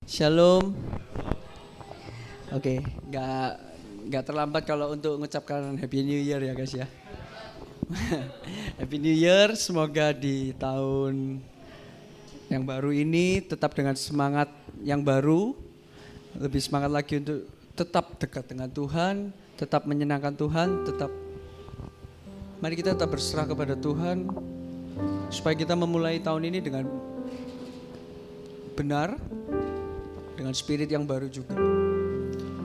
Shalom. Oke, nggak terlambat kalau untuk mengucapkan Happy New Year ya guys ya. Happy New Year, semoga di tahun yang baru ini tetap dengan semangat yang baru, lebih semangat lagi untuk tetap dekat dengan Tuhan, tetap menyenangkan Tuhan, mari kita tetap berserah kepada Tuhan, supaya kita memulai tahun ini dengan benar, dengan spirit yang baru juga.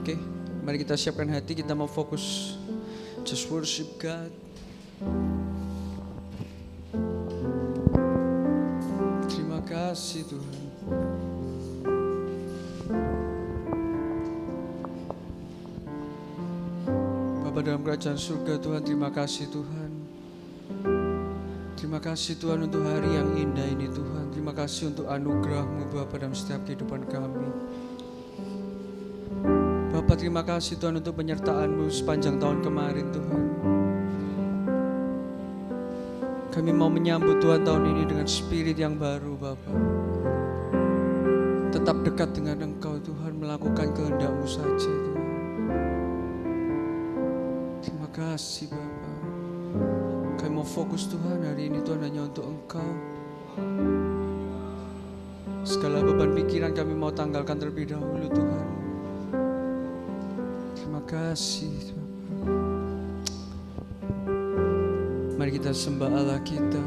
Oke, mari kita siapkan hati, kita mau fokus, just worship God. Terima kasih Tuhan. Bapa dalam kerajaan surga Tuhan, terima kasih Tuhan. Terima kasih Tuhan untuk hari yang indah ini Tuhan. Terima kasih untuk anugerah-Mu Bapa dalam setiap kehidupan kami. Bapa, terima kasih Tuhan untuk penyertaan-Mu sepanjang tahun kemarin Tuhan. Kami mau menyambut Tuhan tahun ini dengan spirit yang baru Bapa. Tetap dekat dengan Engkau Tuhan, melakukan kehendak-Mu saja Tuhan. Terima kasih Bapa. Kami mau fokus Tuhan hari ini Tuhan hanya untuk Engkau. Segala beban pikiran kami mau tanggalkan terlebih dahulu Tuhan. Terima kasih Tuhan. Mari kita sembah Allah kita.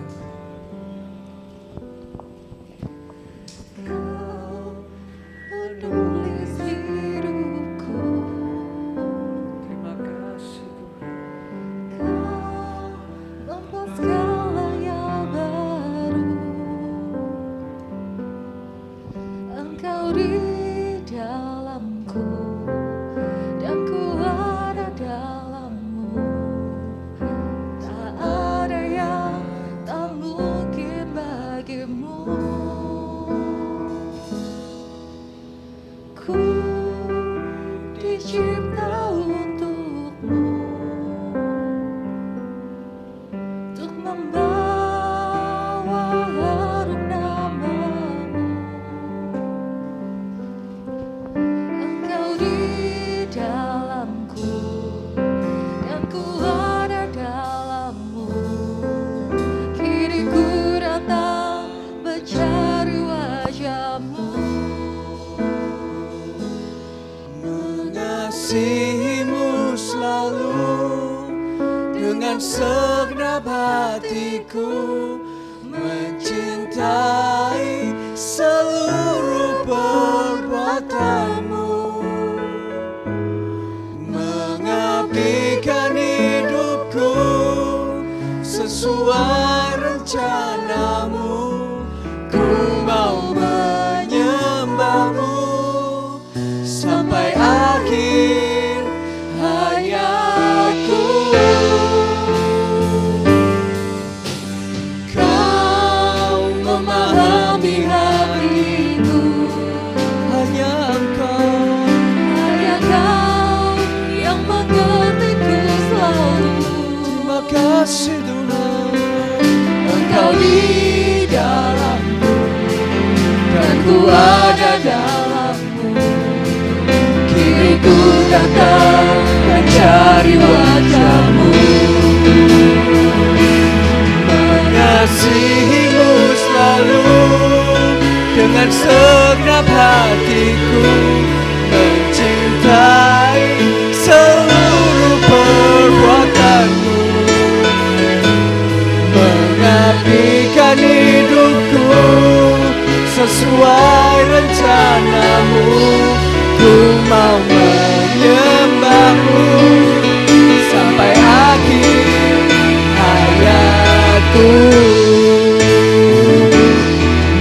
Mengasihimu selalu dengan segenap hatiku, mencintai seluruh perbuatanmu, mengabdikan hidupku sesuai rencanamu. Ku mau menyembahmu sampai akhir hayatku. Kau memahami hatiku, hanya Engkau yang mengertiku selalu. Terima kasih Tuhan, Engkau di dalamku dan ku ada dalammu. Ku datang mencari wajah-Mu, mengasihimu selalu dengan segenap hatiku, mencintai seluruh perbuatanmu, mengabdikan hidupku sesuai rencanamu. Ku mau menyembahmu sampai akhir hayatku.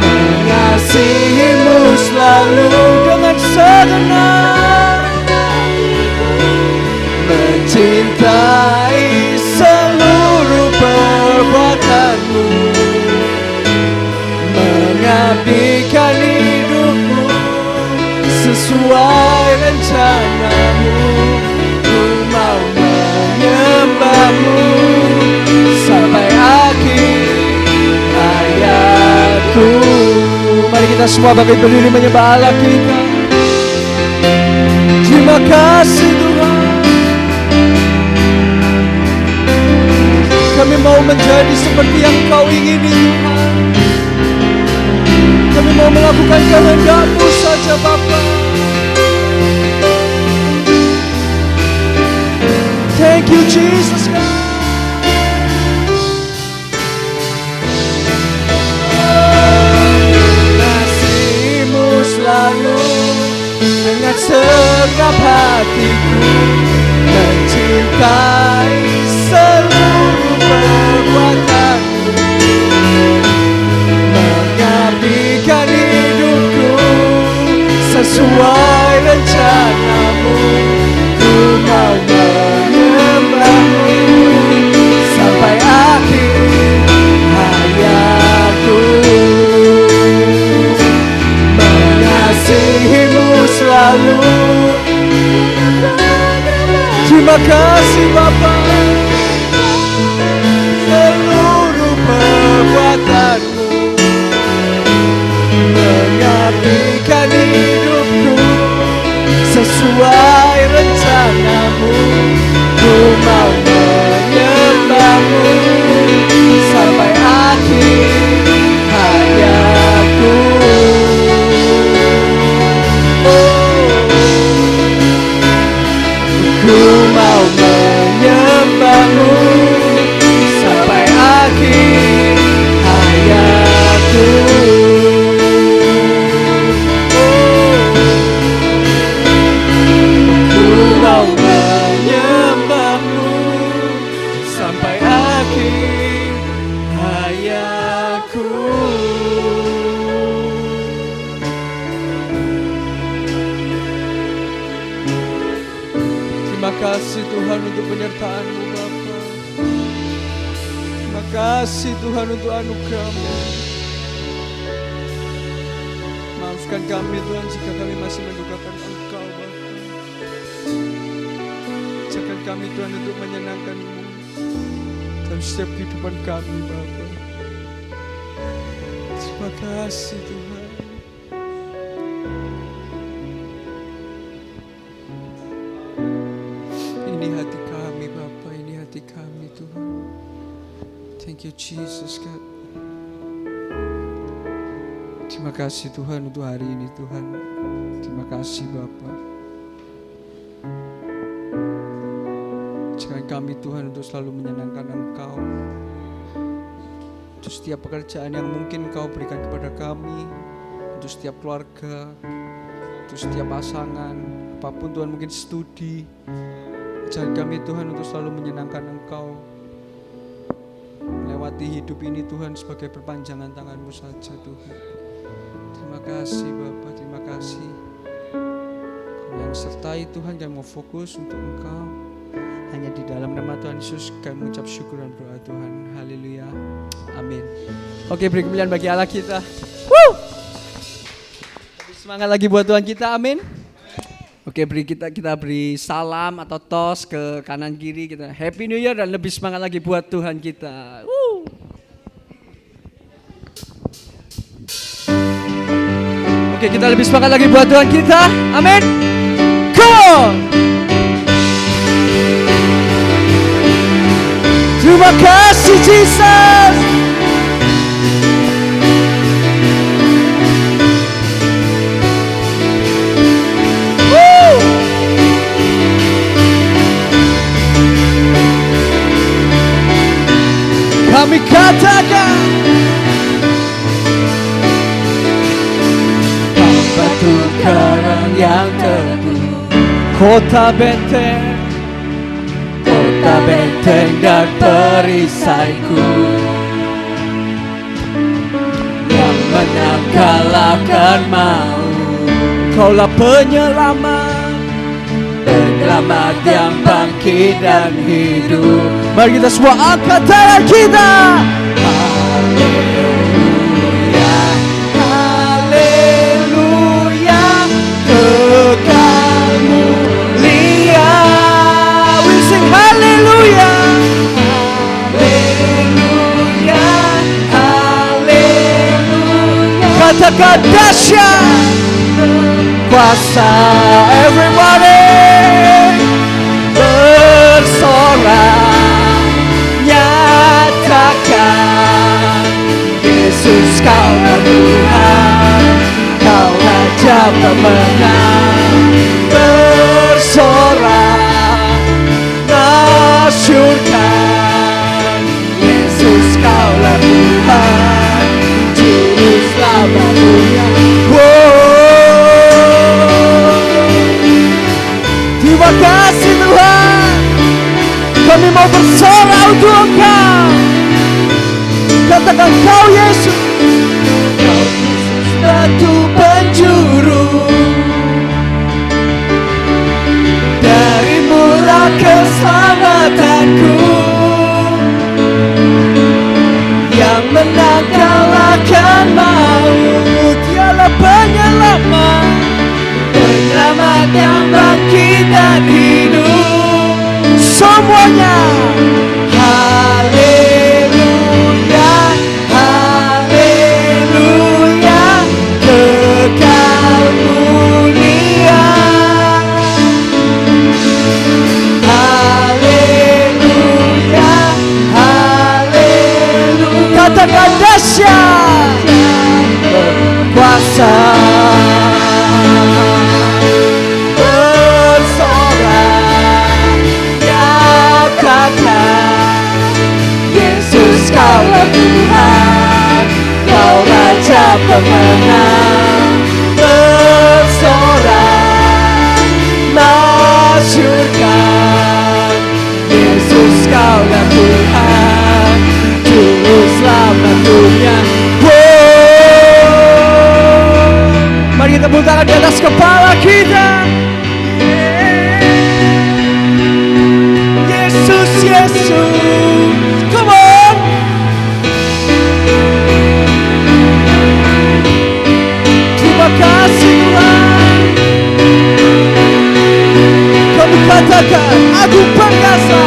Mengasihimu selalu dengan segenap hatiku, mencintai seluruh perbuatanmu, mengabdikan hidupmu sesuai rencanamu. Ku mau menyembahmu sampai akhir hayatku. Mari kita semua bangkit berdiri menyembah Allah kita. Terima kasih Tuhan. Kami mau menjadi seperti yang Kau ingini Tuhan. Kami mau melakukan kehendak-Mu saja Bapa. Thank you Jesus God. Kasih-Mu selalu dengan segenap hatiku, mencintai seluruh perbuatanmu, mengabdikan hidupku sesuai rencana-Mu. Ku mau menyembah-Mu sampai akhir hayatku, mengasihi-Mu selalu. Terima kasih Bapa. Seluruh perbuatan-Mu, mengabdikan hidupku sesuai rencana-Mu. Ku mau menyembah-Mu sampai akhir hayatku. Ku mau menyembah-Mu sampai akhir hayatku. Ku mau menyembah-Mu sampai akhir hayatku. Terima kasih Tuhan untuk penyertaan-Mu Bapa. Terima kasih Tuhan untuk anugerah-Mu. Maafkan kami Tuhan jika kami masih mendukakan Engkau Bapa. Ajarkan kami Tuhan untuk menyenangkan-Mu dalam setiap kehidupan kami Bapa. Terima kasih Tuhan. Ini hati kami Bapa, ini hati kami Tuhan. Thank you Jesus God. Terima kasih Tuhan untuk hari ini Tuhan. Terima kasih Bapa. Ajarkan kami Tuhan untuk selalu menyenangkan Engkau. Untuk setiap pekerjaan yang mungkin Engkau berikan kepada kami, untuk setiap keluarga, untuk setiap pasangan, apapun Tuhan, mungkin studi. Ajarkan kami Tuhan untuk selalu menyenangkan Engkau. Melewati hidup ini Tuhan sebagai perpanjangan tangan-Mu saja Tuhan. Terima kasih Bapa, terima kasih. Yang sertai Tuhan, kami mau fokus untuk Engkau. Hanya di dalam nama Tuhan Yesus kami mengucap syukur dan doa Tuhan. Haleluya. Amin. Oke, beri kemuliaan bagi Allah kita. Semangat lagi buat Tuhan kita. Amin. Oke, kita beri salam atau tos ke kanan kiri kita. Happy New Year dan lebih semangat lagi buat Tuhan kita. Oke, kita lebih semangat lagi buat Tuhan kita. Amin. Go! Terima kasih Jesus. Kami katakan batu karang yang teguh, kota benteng dan perisaiku, yang menang kalahkan mau. Kaulah penyelamat yang bangkit dan hidup. Mari kita semua angkat tangan kita. Haleluya, haleluya, kekal mulia. We sing haleluya, haleluya, haleluya. Katakan dahsyat kuasa, everybody. Kaulah Tuhan, Kau Raja pemenang, bersorak masyurkan. Yesus Kaulah Tuhan, Juru Selamat dunia. Terima kasih Tuhan, kami mau bersorak untuk Engkau. Katakan Kau Yesus, Kau Yesus batu penjuru, darimu-lah keselamatanku, yang menang kalahkan maut. Dialah penyelamat, penyelamat yang bangkit dan hidup. Semuanya haleluya, haleluya, kekal mulia. Haleluya, haleluya. Katakan dahsyat berkuasa, bersorak nyatakan. Yesus Kaulah Tuhan, Kau Raja pemenang, bersorak masyurkan. Yesus Kaulah Tuhan, Juru Selamat dunia. Mari kita tepuk tangan di atas kepala kita. Yesus, Yesus, come on. Terima kasih Tuhan. Kami katakan Agung perkasa,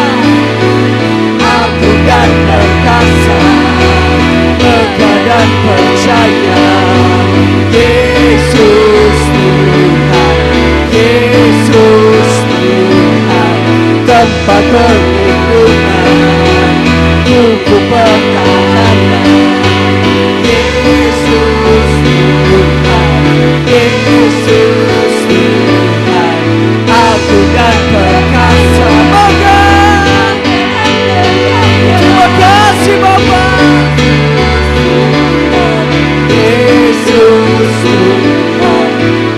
Agung dan perkasa, megah dan percaya. Yesus Tuhan, Yesus Tuhan, tempat perlindungan, tubuh pertahanan. Yesus Tuhan, Yesus Tuhan, agung dan perkasa, megah. Terima kasih Bapa. Yesus Tuhan,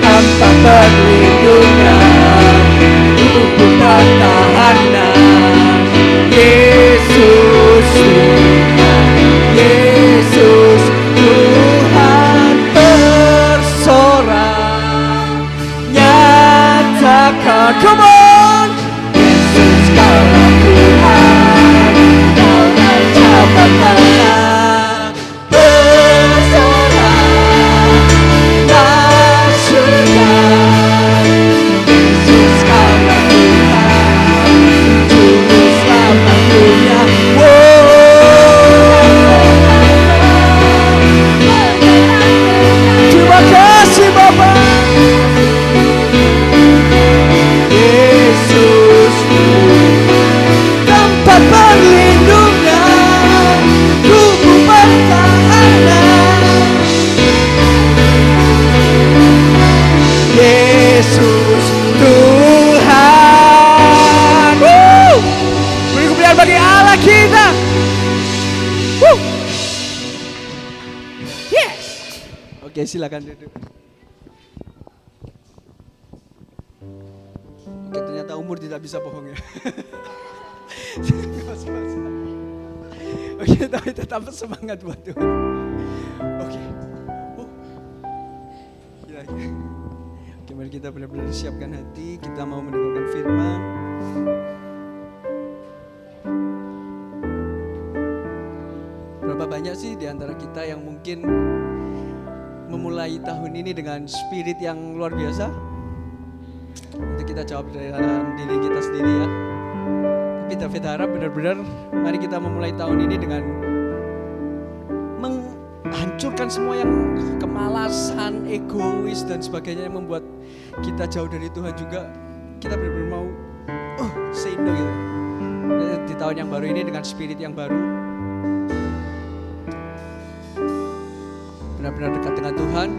tanpa perlindungan, tubuh pertahanan. Yesus Tuhan, Yesus Tuhan, bersorak nyatakan. Come on. Yesus Kaulah Tuhan, Kau Raja pemenang, bersorak masyurkan. Yesus Kaulah Tuhan, Juru Selamat dunia. Terima kasih Bapa. Yesus tempat perlindungan, tubuh pertahanan. Yesus Tuhan. Beri kemuliaan bagi Allah kita. Yes. Oke, silakan duduk. Oke, ternyata umur tidak bisa bohong ya. Oke, tapi tetap semangat buat Tuhan. Oke. Gila. Oke, mari kita benar-benar siapkan hati. Kita mau mendengarkan firman. Berapa banyak sih di antara kita yang mungkin memulai tahun ini dengan spirit yang luar biasa? Nanti kita jawab dalam diri kita sendiri ya. Tapi David harap benar-benar mari kita memulai tahun ini dengan menghancurkan semua yang kemalasan, egois dan sebagainya yang membuat kita jauh dari Tuhan juga. Kita benar-benar mau say no gitu. Di tahun yang baru ini dengan spirit yang baru. benar-benar dekat dengan Tuhan,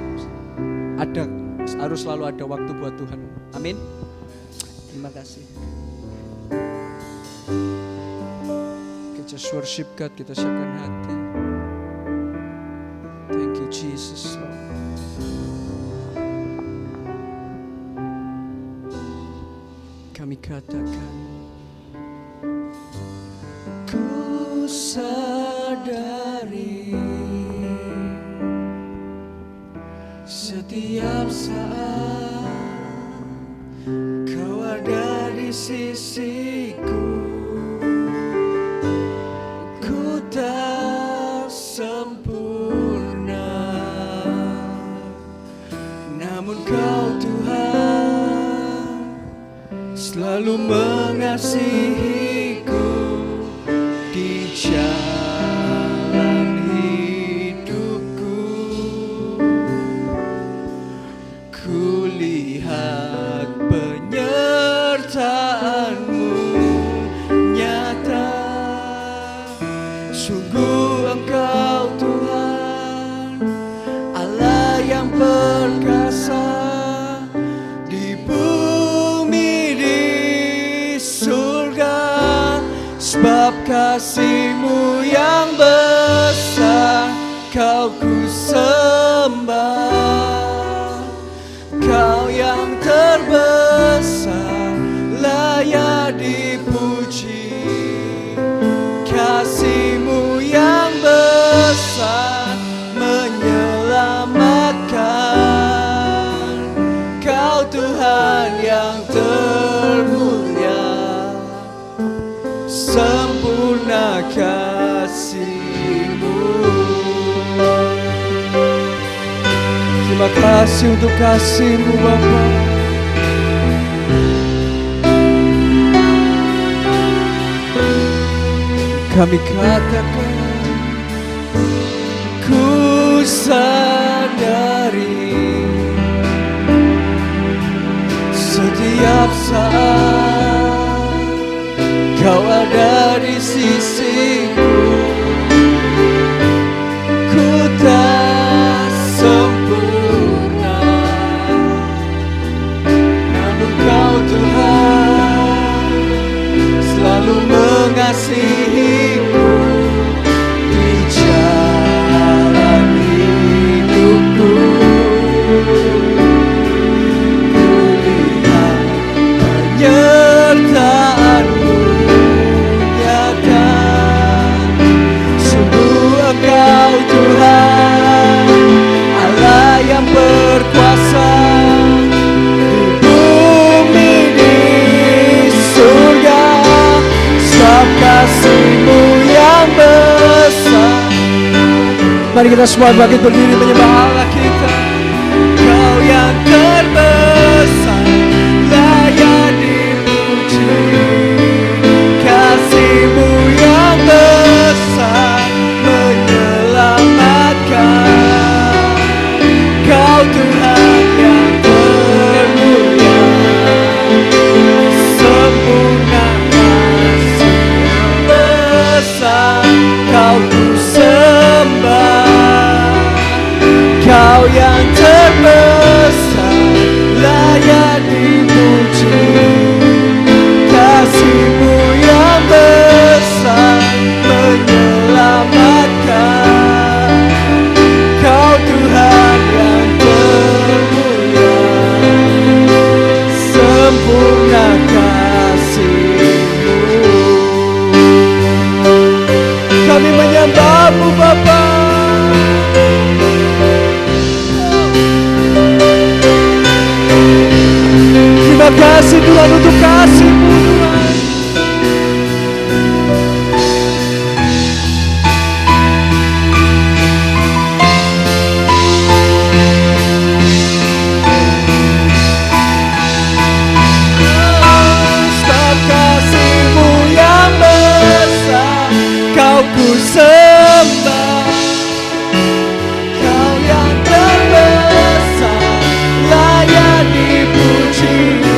harus selalu ada waktu buat Tuhan. Amin. Terima kasih. Kita just worship God, kita siapkan hati. Thank you Jesus. Kami katakan, ku sadari setiap saat Kau ada di sisiku. Ku tak sempurna, namun Kau Tuhan selalu mengasihiku di jalan hidupku. Kulihat penyertaan-Mu nyata, sungguh Engkau Tuhan, Allah yang perkasa di bumi di surga. Sebab kasih-Mu yang besar, Kau ku sembah. Kau yang terbesar, layak dipuji. Kasih-Mu yang besar menyelamatkan. Kau Tuhan yang termulia, sempurna kasih-Mu. Terima kasih untuk kasih-Mu Bapa. Kami katakan, ku sadari setiap saat Kau ada di sisiku. Ku tak sempurna, namun Kau Tuhan selalu mengasihiku di jalan hidupku. Kulihat penyertaan-Mu nyata, sungguh Engkau Tuhan, Allah yang berkuasa di bumi di surga. Sebab kasih-Mu yang besar. Mari kita semua bangkit berdiri menyembah Allah kita. Kau yang terbesar, layak dipuji. Kasih-Mu yang besar menyelamatkan. Kau Tuhan yang termulia, sempurna kasih besar. Kau ku sembah. Kau yang terbesar, layak dipuji. Kasih-Mu yang besar menyelamatkan. Kau Tuhan yang termulia, sempurna kasih-Mu. Kami menyembah-Mu Bapa. Terima kasih Tuhan untuk kasih-Mu Tuhan. Sebab kasih-Mu yang besar, Kau ku sembah. Kau yang terbesar, layak dipuji.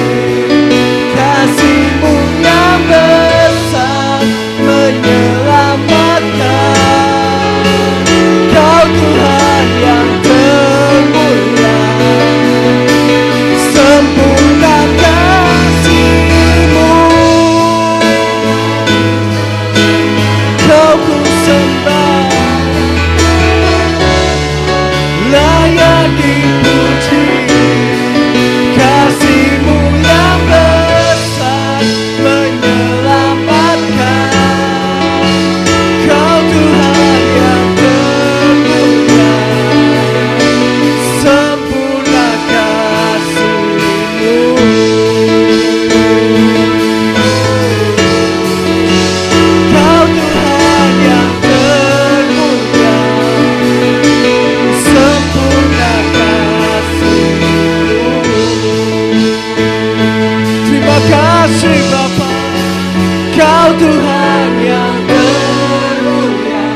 kasih Bapa, Kau Tuhan yang termulia.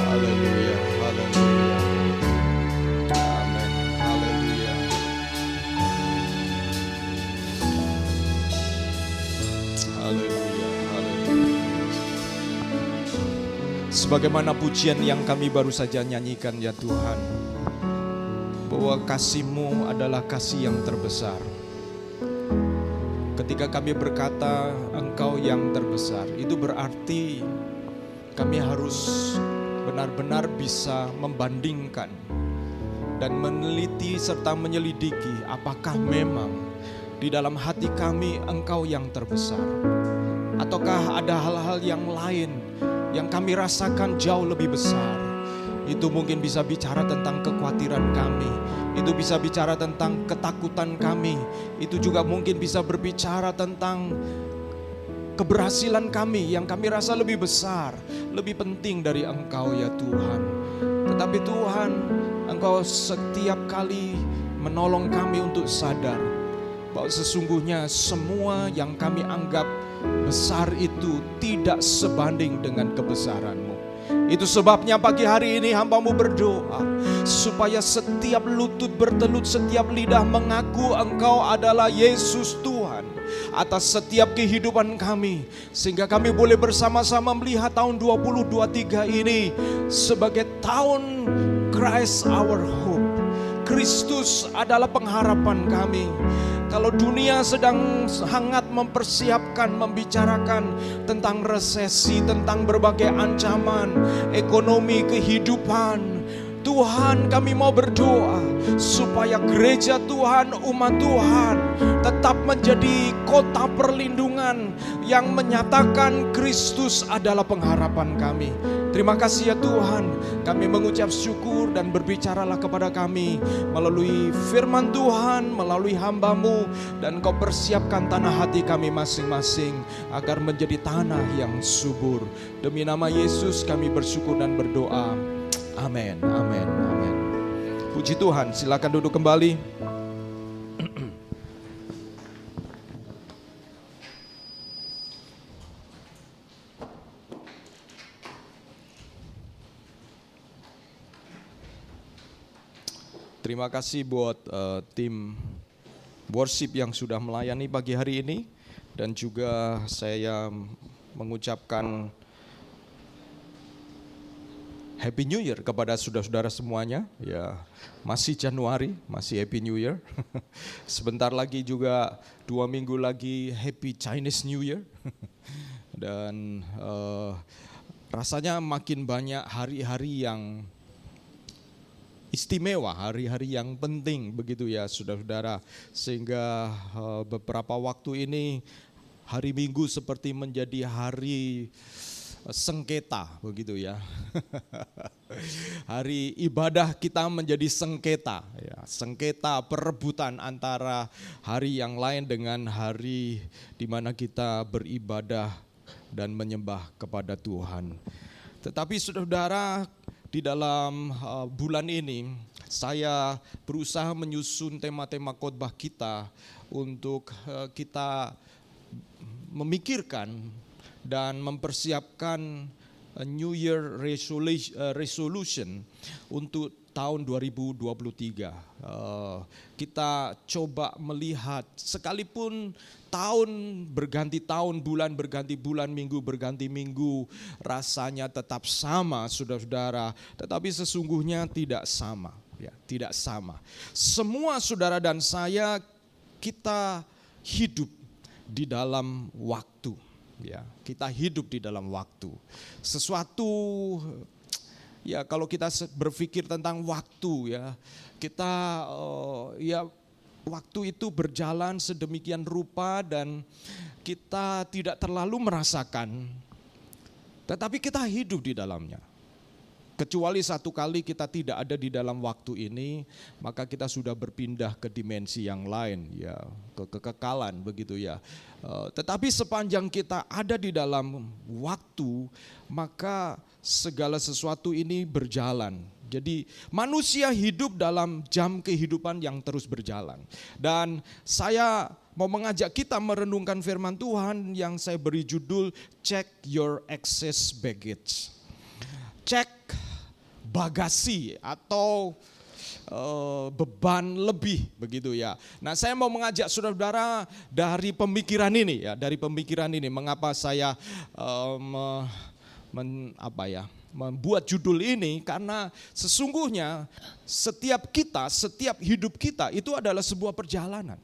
Haleluya, haleluya. Amin, haleluya. Haleluya, haleluya. Sebagaimana pujian yang kami baru saja nyanyikan ya Tuhan, bahwa kasih-Mu adalah kasih yang terbesar. Ketika kami berkata Engkau yang terbesar, itu berarti kami harus benar-benar bisa membandingkan dan meneliti serta menyelidiki apakah memang di dalam hati kami Engkau yang terbesar, ataukah ada hal-hal yang lain yang kami rasakan jauh lebih besar. Itu mungkin bisa bicara tentang kekhawatiran kami, itu bisa bicara tentang ketakutan kami, itu juga mungkin bisa berbicara tentang keberhasilan kami yang kami rasa lebih besar, lebih penting dari Engkau ya Tuhan. Tetapi Tuhan, Engkau setiap kali menolong kami untuk sadar bahwa sesungguhnya semua yang kami anggap besar itu tidak sebanding dengan kebesaran-Mu. Itu sebabnya pagi hari ini hamba-Mu berdoa supaya setiap lutut bertelut, setiap lidah mengaku Engkau adalah Yesus Tuhan atas setiap kehidupan kami, sehingga kami boleh bersama-sama melihat tahun 2023 ini sebagai tahun Christ our hope. Kristus adalah pengharapan kami. Kalau dunia sedang hangat mempersiapkan, membicarakan tentang resesi, tentang berbagai ancaman ekonomi, kehidupan, Tuhan, kami mau berdoa supaya gereja Tuhan, umat Tuhan tetap menjadi kota perlindungan yang menyatakan Kristus adalah pengharapan kami. Terima kasih ya Tuhan, kami mengucap syukur dan berbicaralah kepada kami melalui firman Tuhan, melalui hamba-Mu, dan Kau persiapkan tanah hati kami masing-masing agar menjadi tanah yang subur. Demi nama Yesus kami bersyukur dan berdoa. Amin, amin, amin. Puji Tuhan, silakan duduk kembali. Terima kasih buat tim worship yang sudah melayani pagi hari ini, dan juga saya mengucapkan Happy New Year kepada saudara-saudara semuanya. Ya, masih Januari, masih Happy New Year. Sebentar lagi juga 2 minggu lagi Happy Chinese New Year. Dan rasanya makin banyak hari-hari yang istimewa, hari-hari yang penting begitu ya saudara-saudara. Sehingga beberapa waktu ini hari Minggu seperti menjadi hari sengketa begitu ya. Hari ibadah kita menjadi sengketa ya, sengketa perebutan antara hari yang lain dengan hari di mana kita beribadah dan menyembah kepada Tuhan. Tetapi saudara, di dalam bulan ini saya berusaha menyusun tema-tema khotbah kita untuk kita memikirkan dan mempersiapkan New Year resolution untuk tahun 2023. Kita coba melihat, sekalipun tahun berganti tahun, bulan berganti bulan, minggu berganti minggu, rasanya tetap sama saudara-saudara, tetapi sesungguhnya tidak sama. Ya, tidak sama. Semua saudara dan saya, kita hidup di dalam waktu. Ya, kita hidup di dalam waktu. Sesuatu, ya kalau kita berpikir tentang waktu ya, kita ya waktu itu berjalan sedemikian rupa dan kita tidak terlalu merasakan, tetapi kita hidup di dalamnya. Kecuali satu kali kita tidak ada di dalam waktu ini, maka kita sudah berpindah ke dimensi yang lain, ya, ke kekekalan begitu ya. Tetapi sepanjang kita ada di dalam waktu, maka segala sesuatu ini berjalan. Jadi manusia hidup dalam jam kehidupan yang terus berjalan. Dan saya mau mengajak kita merenungkan firman Tuhan yang saya beri judul Check Your Excess Baggage. Cek bagasi atau beban lebih begitu ya. Nah, saya mau mengajak saudara-saudara dari pemikiran ini ya, mengapa saya membuat judul ini, karena sesungguhnya setiap hidup kita itu adalah sebuah perjalanan.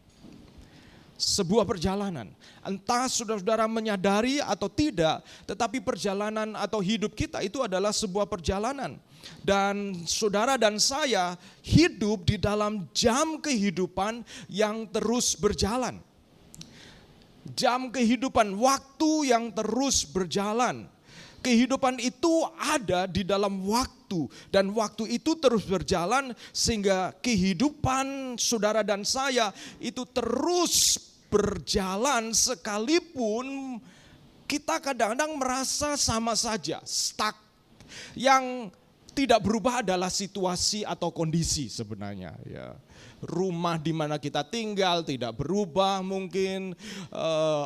Sebuah perjalanan. Entah saudara-saudara menyadari atau tidak, tetapi perjalanan atau hidup kita itu adalah sebuah perjalanan. Dan saudara dan saya hidup di dalam jam kehidupan yang terus berjalan. Jam kehidupan, waktu yang terus berjalan. Kehidupan itu ada di dalam waktu, dan waktu itu terus berjalan sehingga kehidupan saudara dan saya itu terus berjalan, sekalipun kita kadang-kadang merasa sama saja, stuck. Yang tidak berubah adalah situasi atau kondisi sebenarnya, ya. Rumah di mana kita tinggal tidak berubah mungkin,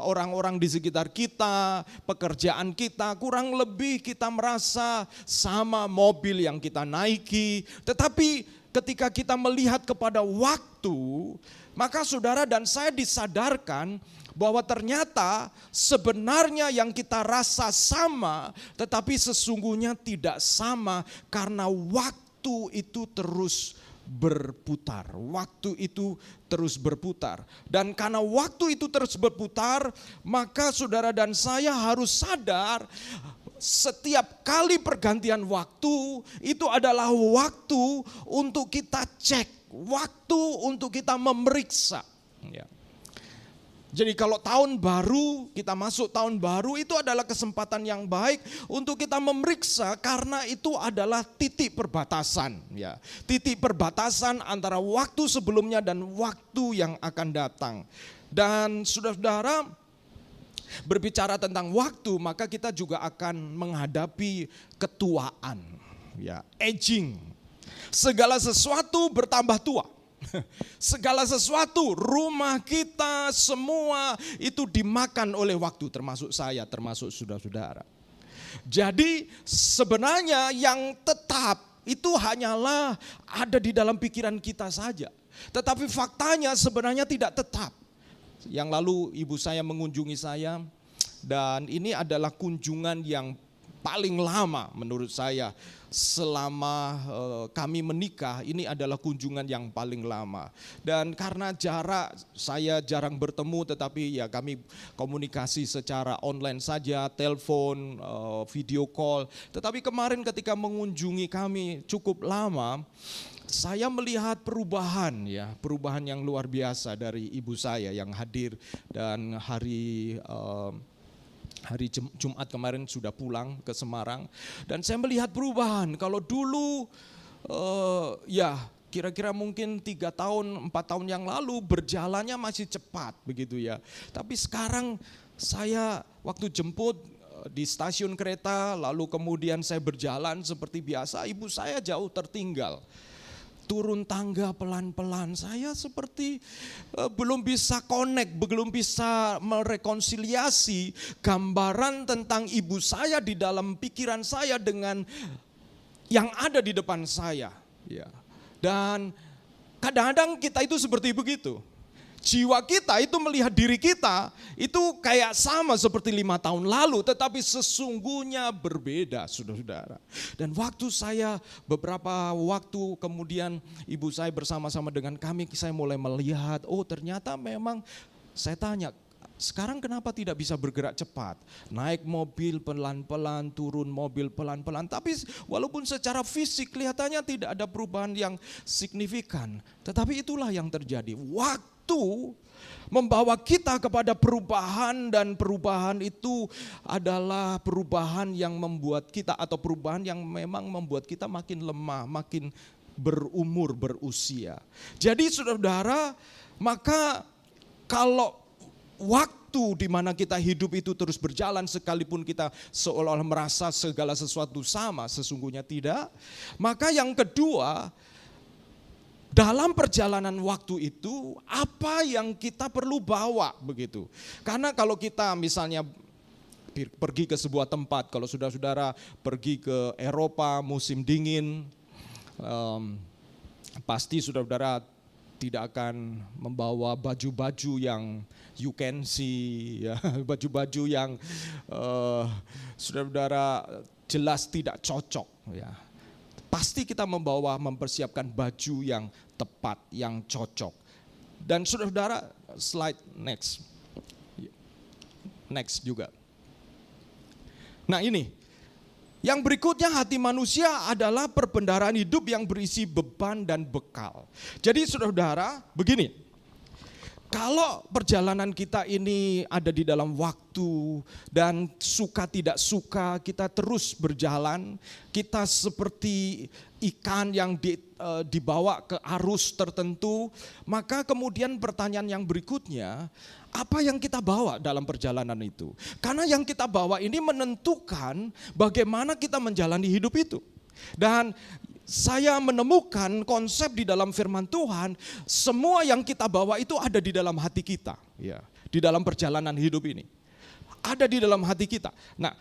orang-orang di sekitar kita, pekerjaan kita, kurang lebih kita merasa sama mobil yang kita naiki. Tetapi ketika kita melihat kepada waktu, maka saudara dan saya disadarkan bahwa ternyata sebenarnya yang kita rasa sama, tetapi sesungguhnya tidak sama, karena waktu itu terus berputar. Waktu itu terus berputar. Dan karena waktu itu terus berputar, maka saudara dan saya harus sadar setiap kali pergantian waktu itu adalah waktu untuk kita cek, waktu untuk kita memeriksa. Ya. Jadi kalau tahun baru, kita masuk tahun baru, itu adalah kesempatan yang baik untuk kita memeriksa, karena itu adalah titik perbatasan, ya. Titik perbatasan antara waktu sebelumnya dan waktu yang akan datang. Dan saudara-saudara, berbicara tentang waktu, maka kita juga akan menghadapi ketuaan, ya, aging. Segala sesuatu bertambah tua. Segala sesuatu, rumah kita semua itu dimakan oleh waktu, termasuk saya, termasuk saudara-saudara. Jadi sebenarnya yang tetap itu hanyalah ada di dalam pikiran kita saja. Tetapi faktanya sebenarnya tidak tetap. Yang lalu ibu saya mengunjungi saya, dan ini adalah kunjungan yang paling lama menurut saya. Selama kami menikah, ini adalah kunjungan yang paling lama. Dan karena jarak, saya jarang bertemu, tetapi ya kami komunikasi secara online saja, telepon, video call. Tetapi kemarin ketika mengunjungi kami cukup lama, saya melihat perubahan, ya, perubahan yang luar biasa dari ibu saya yang hadir, dan hari Jumat kemarin sudah pulang ke Semarang, dan saya melihat perubahan. Kalau dulu ya kira-kira mungkin 3 tahun 4 tahun yang lalu berjalannya masih cepat begitu ya. Tapi sekarang saya waktu jemput di stasiun kereta, lalu kemudian saya berjalan seperti biasa, ibu saya jauh tertinggal. Turun tangga pelan-pelan, saya seperti belum bisa connect, belum bisa merekonsiliasi gambaran tentang ibu saya di dalam pikiran saya dengan yang ada di depan saya. Ya. Dan kadang-kadang kita itu seperti begitu. Jiwa kita itu melihat diri kita itu kayak sama seperti 5 tahun lalu, tetapi sesungguhnya berbeda, saudara-saudara. Dan waktu saya beberapa waktu kemudian ibu saya bersama-sama dengan kami, saya mulai melihat, oh ternyata memang, saya tanya, Sekarang kenapa tidak bisa bergerak cepat? Naik mobil pelan-pelan, turun mobil pelan-pelan. Tapi walaupun secara fisik kelihatannya tidak ada perubahan yang signifikan. Tetapi itulah yang terjadi. Waktu membawa kita kepada perubahan, dan perubahan itu adalah perubahan yang membuat kita, atau perubahan yang memang membuat kita makin lemah, makin berumur, berusia. Jadi saudara-saudara, maka kalau waktu di mana kita hidup itu terus berjalan, sekalipun kita seolah-olah merasa segala sesuatu sama, sesungguhnya tidak. Maka yang kedua, dalam perjalanan waktu itu apa yang kita perlu bawa begitu. Karena kalau kita misalnya pergi ke sebuah tempat, kalau saudara-saudara pergi ke Eropa musim dingin, pasti saudara-saudara tidak akan membawa baju-baju yang you can see, ya, baju-baju yang saudara-saudara jelas tidak cocok. Ya. Pasti kita mempersiapkan baju yang tepat, yang cocok. Dan saudara-saudara, slide next juga. Nah ini, yang berikutnya, hati manusia adalah perbendaharaan hidup yang berisi beban dan bekal. Jadi saudara-saudara, begini. Kalau perjalanan kita ini ada di dalam waktu dan suka tidak suka kita terus berjalan, kita seperti ikan yang dibawa ke arus tertentu, maka kemudian pertanyaan yang berikutnya, apa yang kita bawa dalam perjalanan itu? Karena yang kita bawa ini menentukan bagaimana kita menjalani hidup itu. Dan saya menemukan konsep di dalam firman Tuhan, semua yang kita bawa itu ada di dalam hati kita, ya, di dalam perjalanan hidup ini. Ada di dalam hati kita. Nah,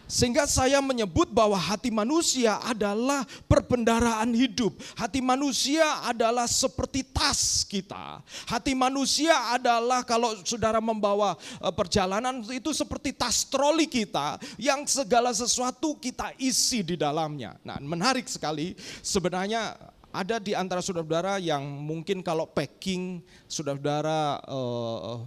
sehingga saya menyebut bahwa hati manusia adalah perbendaharaan hidup. Hati manusia adalah seperti tas kita. Hati manusia adalah, kalau saudara membawa perjalanan itu seperti tas troli kita yang segala sesuatu kita isi di dalamnya. Nah, menarik sekali sebenarnya. Ada di antara saudara-saudara yang mungkin kalau packing saudara-saudara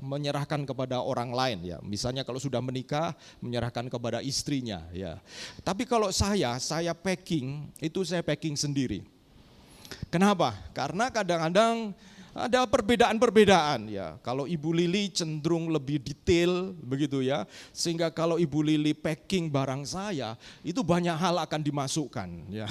menyerahkan kepada orang lain, ya. Misalnya kalau sudah menikah menyerahkan kepada istrinya, ya. Tapi kalau saya packing itu saya packing sendiri. Kenapa? Karena kadang-kadang ada perbedaan-perbedaan, ya. Kalau Ibu Lili cenderung lebih detail begitu, ya. Sehingga kalau Ibu Lili packing barang saya, itu banyak hal akan dimasukkan, ya.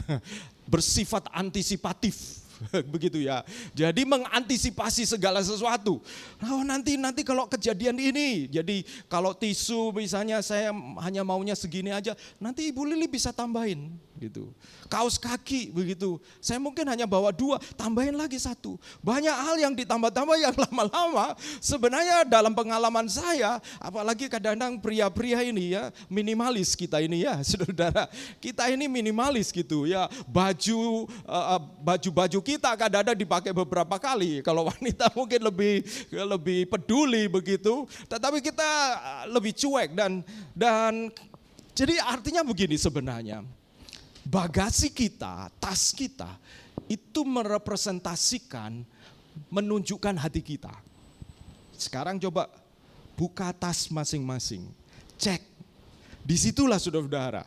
Bersifat antisipatif begitu, ya. Jadi mengantisipasi segala sesuatu. Oh, nanti kalau kejadian ini, jadi kalau tisu misalnya saya hanya maunya segini aja, nanti Ibu Lili bisa tambahin gitu. Kaos kaki begitu, saya mungkin hanya bawa 2, tambahin lagi 1. Banyak hal yang ditambah-tambah yang lama-lama sebenarnya dalam pengalaman saya, apalagi kadang-kadang pria-pria ini, ya, minimalis kita ini, ya saudara. Kita ini minimalis gitu, ya. Baju kita kadang-kadang dipakai beberapa kali. Kalau wanita mungkin lebih peduli begitu, tetapi kita lebih cuek dan jadi artinya begini sebenarnya. Bagasi kita, tas kita, itu merepresentasikan, menunjukkan hati kita. Sekarang coba buka tas masing-masing, cek. Disitulah saudara-saudara,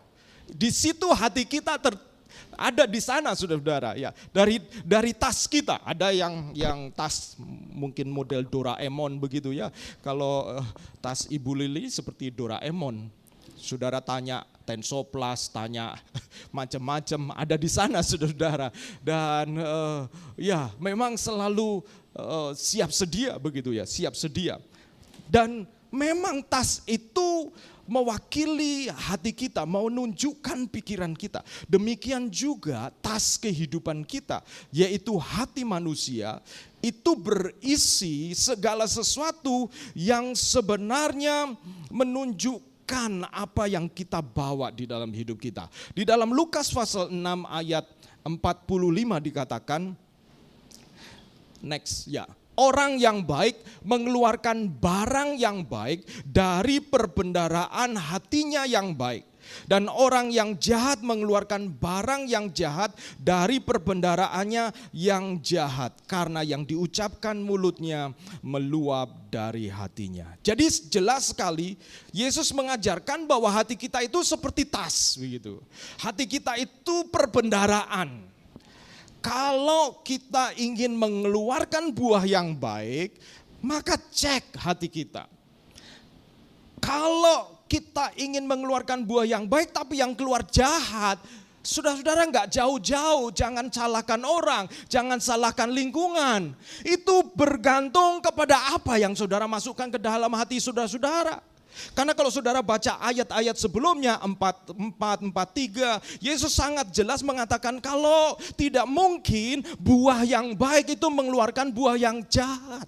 di situ hati kita ada di sana saudara-saudara, ya. Dari tas kita, ada yang tas mungkin model Doraemon begitu, ya. Kalau tas Ibu Lili seperti Doraemon. Saudara tanya Tensoplas, tanya macam-macam, ada di sana saudara-saudara. Dan ya memang selalu siap sedia begitu, ya, siap sedia. Dan memang tas itu mewakili hati kita, mau menunjukkan pikiran kita. Demikian juga tas kehidupan kita, yaitu hati manusia, itu berisi segala sesuatu yang sebenarnya menunjukkan apa yang kita bawa di dalam hidup kita. Di dalam Lukas pasal 6 ayat 45 dikatakan, next, ya. Orang yang baik mengeluarkan barang yang baik dari perbendaharaan hatinya yang baik. Dan orang yang jahat mengeluarkan barang yang jahat dari perbendaharaannya yang jahat. Karena yang diucapkan mulutnya meluap dari hatinya. Jadi jelas sekali Yesus mengajarkan bahwa hati kita itu seperti tas begitu. Hati kita itu perbendaharaan. Kalau kita ingin mengeluarkan buah yang baik, maka cek hati kita. Kalau kita ingin mengeluarkan buah yang baik tapi yang keluar jahat, saudara-saudara enggak jauh-jauh, jangan salahkan orang, jangan salahkan lingkungan. Itu bergantung kepada apa yang saudara masukkan ke dalam hati saudara-saudara. Karena kalau saudara baca ayat-ayat sebelumnya 4:3, Yesus sangat jelas mengatakan kalau tidak mungkin buah yang baik itu mengeluarkan buah yang jahat.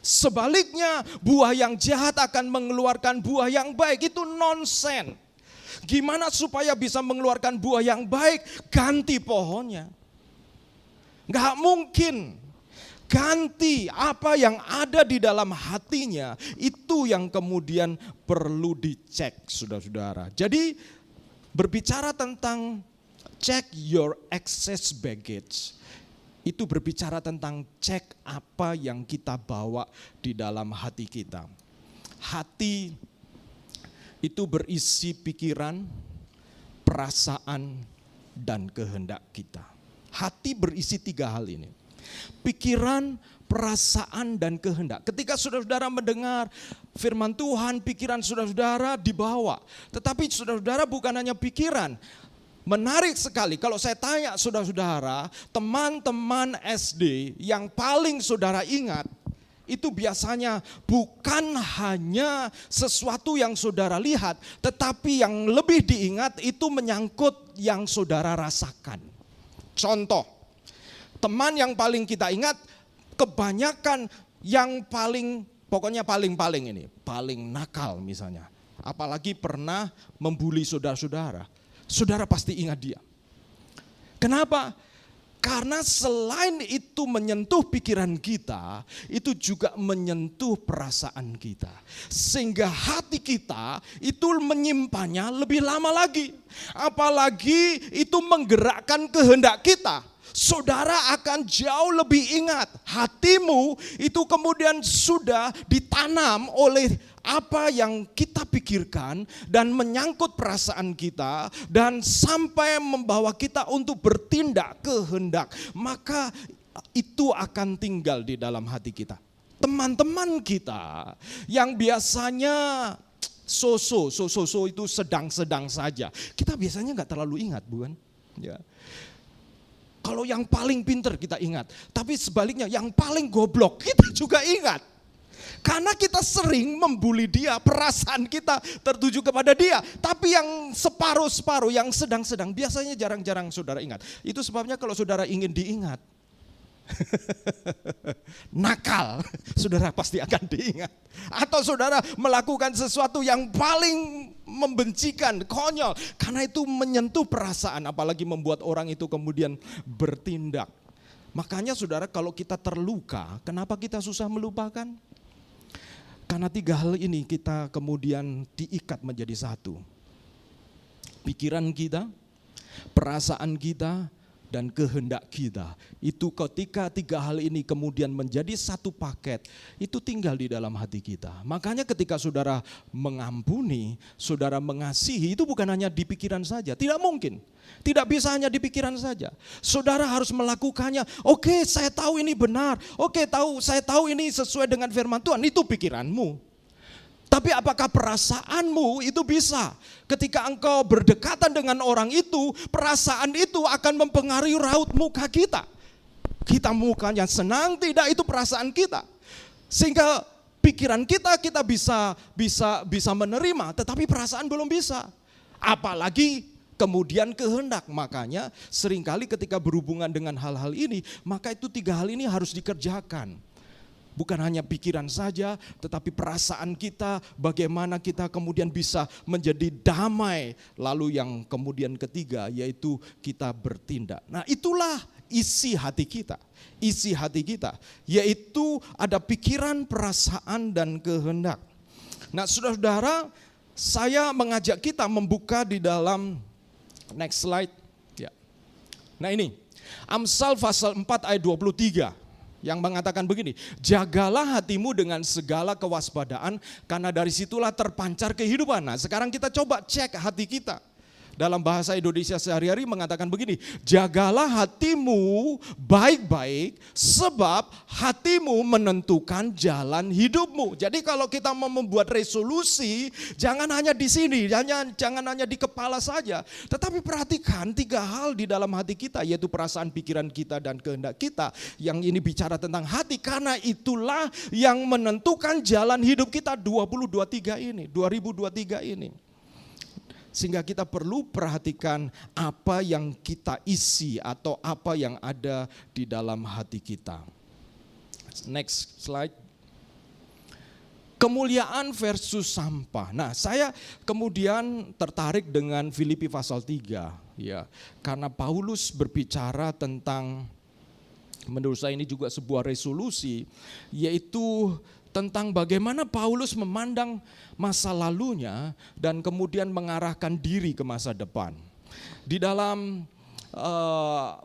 Sebaliknya buah yang jahat akan mengeluarkan buah yang baik, itu nonsen. Gimana supaya bisa mengeluarkan buah yang baik? Ganti pohonnya. Gak mungkin. Ganti apa yang ada di dalam hatinya, itu yang kemudian perlu dicek saudara-saudara. Jadi berbicara tentang check your excess baggage, itu berbicara tentang cek apa yang kita bawa di dalam hati kita. Hati itu berisi pikiran, perasaan, dan kehendak kita. Hati berisi 3 hal ini. Pikiran, perasaan, dan kehendak. Ketika saudara-saudara mendengar firman Tuhan, pikiran saudara-saudara dibawa. Tetapi saudara-saudara bukan hanya pikiran. Menarik sekali kalau saya tanya saudara-saudara, teman-teman SD yang paling saudara ingat, itu biasanya bukan hanya sesuatu yang saudara lihat, tetapi yang lebih diingat itu menyangkut yang saudara rasakan. Contoh, teman yang paling kita ingat, kebanyakan yang pokoknya paling ini, paling nakal misalnya. Apalagi pernah membuli saudara-saudara. Saudara pasti ingat dia. Kenapa? Karena selain itu menyentuh pikiran kita, itu juga menyentuh perasaan kita. Sehingga hati kita itu menyimpannya lebih lama lagi. Apalagi itu menggerakkan kehendak kita. Saudara akan jauh lebih ingat. Hatimu itu kemudian sudah ditanam oleh apa yang kita pikirkan dan menyangkut perasaan kita dan sampai membawa kita untuk bertindak kehendak. Maka itu akan tinggal di dalam hati kita. Teman-teman kita yang biasanya so-so itu sedang-sedang saja. Kita biasanya gak terlalu ingat, bukan? Ya. Kalau yang paling pinter kita ingat, tapi sebaliknya yang paling goblok kita juga ingat. Karena kita sering membuli dia, perasaan kita tertuju kepada dia. Tapi yang separuh-separuh, yang sedang-sedang, biasanya jarang-jarang saudara ingat. Itu sebabnya kalau saudara ingin diingat, nakal, saudara pasti akan diingat. Atau saudara melakukan sesuatu yang paling membencikan, konyol. Karena itu menyentuh perasaan, apalagi membuat orang itu kemudian bertindak. Makanya saudara, kalau kita terluka, kenapa kita susah melupakan? Karena 3 hal ini kita kemudian diikat menjadi satu. Pikiran kita, perasaan kita, dan kehendak kita. Itu ketika 3 hal ini kemudian menjadi satu paket, itu tinggal di dalam hati kita. Makanya ketika saudara mengampuni, saudara mengasihi, itu bukan hanya di pikiran saja. Tidak mungkin. Tidak bisa hanya di pikiran saja. Saudara harus melakukannya. Oke, saya tahu ini benar. Oke, saya tahu ini sesuai dengan firman Tuhan. Itu pikiranmu. Tapi apakah perasaanmu itu bisa? Ketika engkau berdekatan dengan orang itu, perasaan itu akan mempengaruhi raut muka kita. Kita mukanya senang, tidak, itu perasaan kita. Sehingga pikiran kita bisa menerima, tetapi perasaan belum bisa. Apalagi kemudian kehendak. Makanya seringkali ketika berhubungan dengan hal-hal ini, maka itu 3 hal ini harus dikerjakan. Bukan hanya pikiran saja, tetapi perasaan kita, bagaimana kita kemudian bisa menjadi damai. Lalu yang kemudian ketiga, yaitu kita bertindak. Nah, itulah isi hati kita. Isi hati kita, yaitu ada pikiran, perasaan, dan kehendak. Nah, saudara-saudara, saya mengajak kita membuka di dalam next slide. Ya. Nah ini, Amsal pasal 4 ayat 23 yang mengatakan begini, jagalah hatimu dengan segala kewaspadaan karena dari situlah terpancar kehidupan. Nah sekarang kita coba cek hati kita. Dalam bahasa Indonesia sehari-hari mengatakan begini, jagalah hatimu baik-baik sebab hatimu menentukan jalan hidupmu. Jadi kalau kita mau membuat resolusi, jangan hanya di sini, jangan hanya di kepala saja. Tetapi perhatikan 3 hal di dalam hati kita, yaitu perasaan, pikiran kita, dan kehendak kita. Yang ini bicara tentang hati, karena itulah yang menentukan jalan hidup kita 2023 ini. Sehingga kita perlu perhatikan apa yang kita isi atau apa yang ada di dalam hati kita. Next slide. Kemuliaan versus sampah. Nah, saya kemudian tertarik dengan Filipi pasal 3 ya. Karena Paulus berbicara tentang, menurut saya ini juga sebuah resolusi, yaitu tentang bagaimana Paulus memandang masa lalunya dan kemudian mengarahkan diri ke masa depan. Di dalam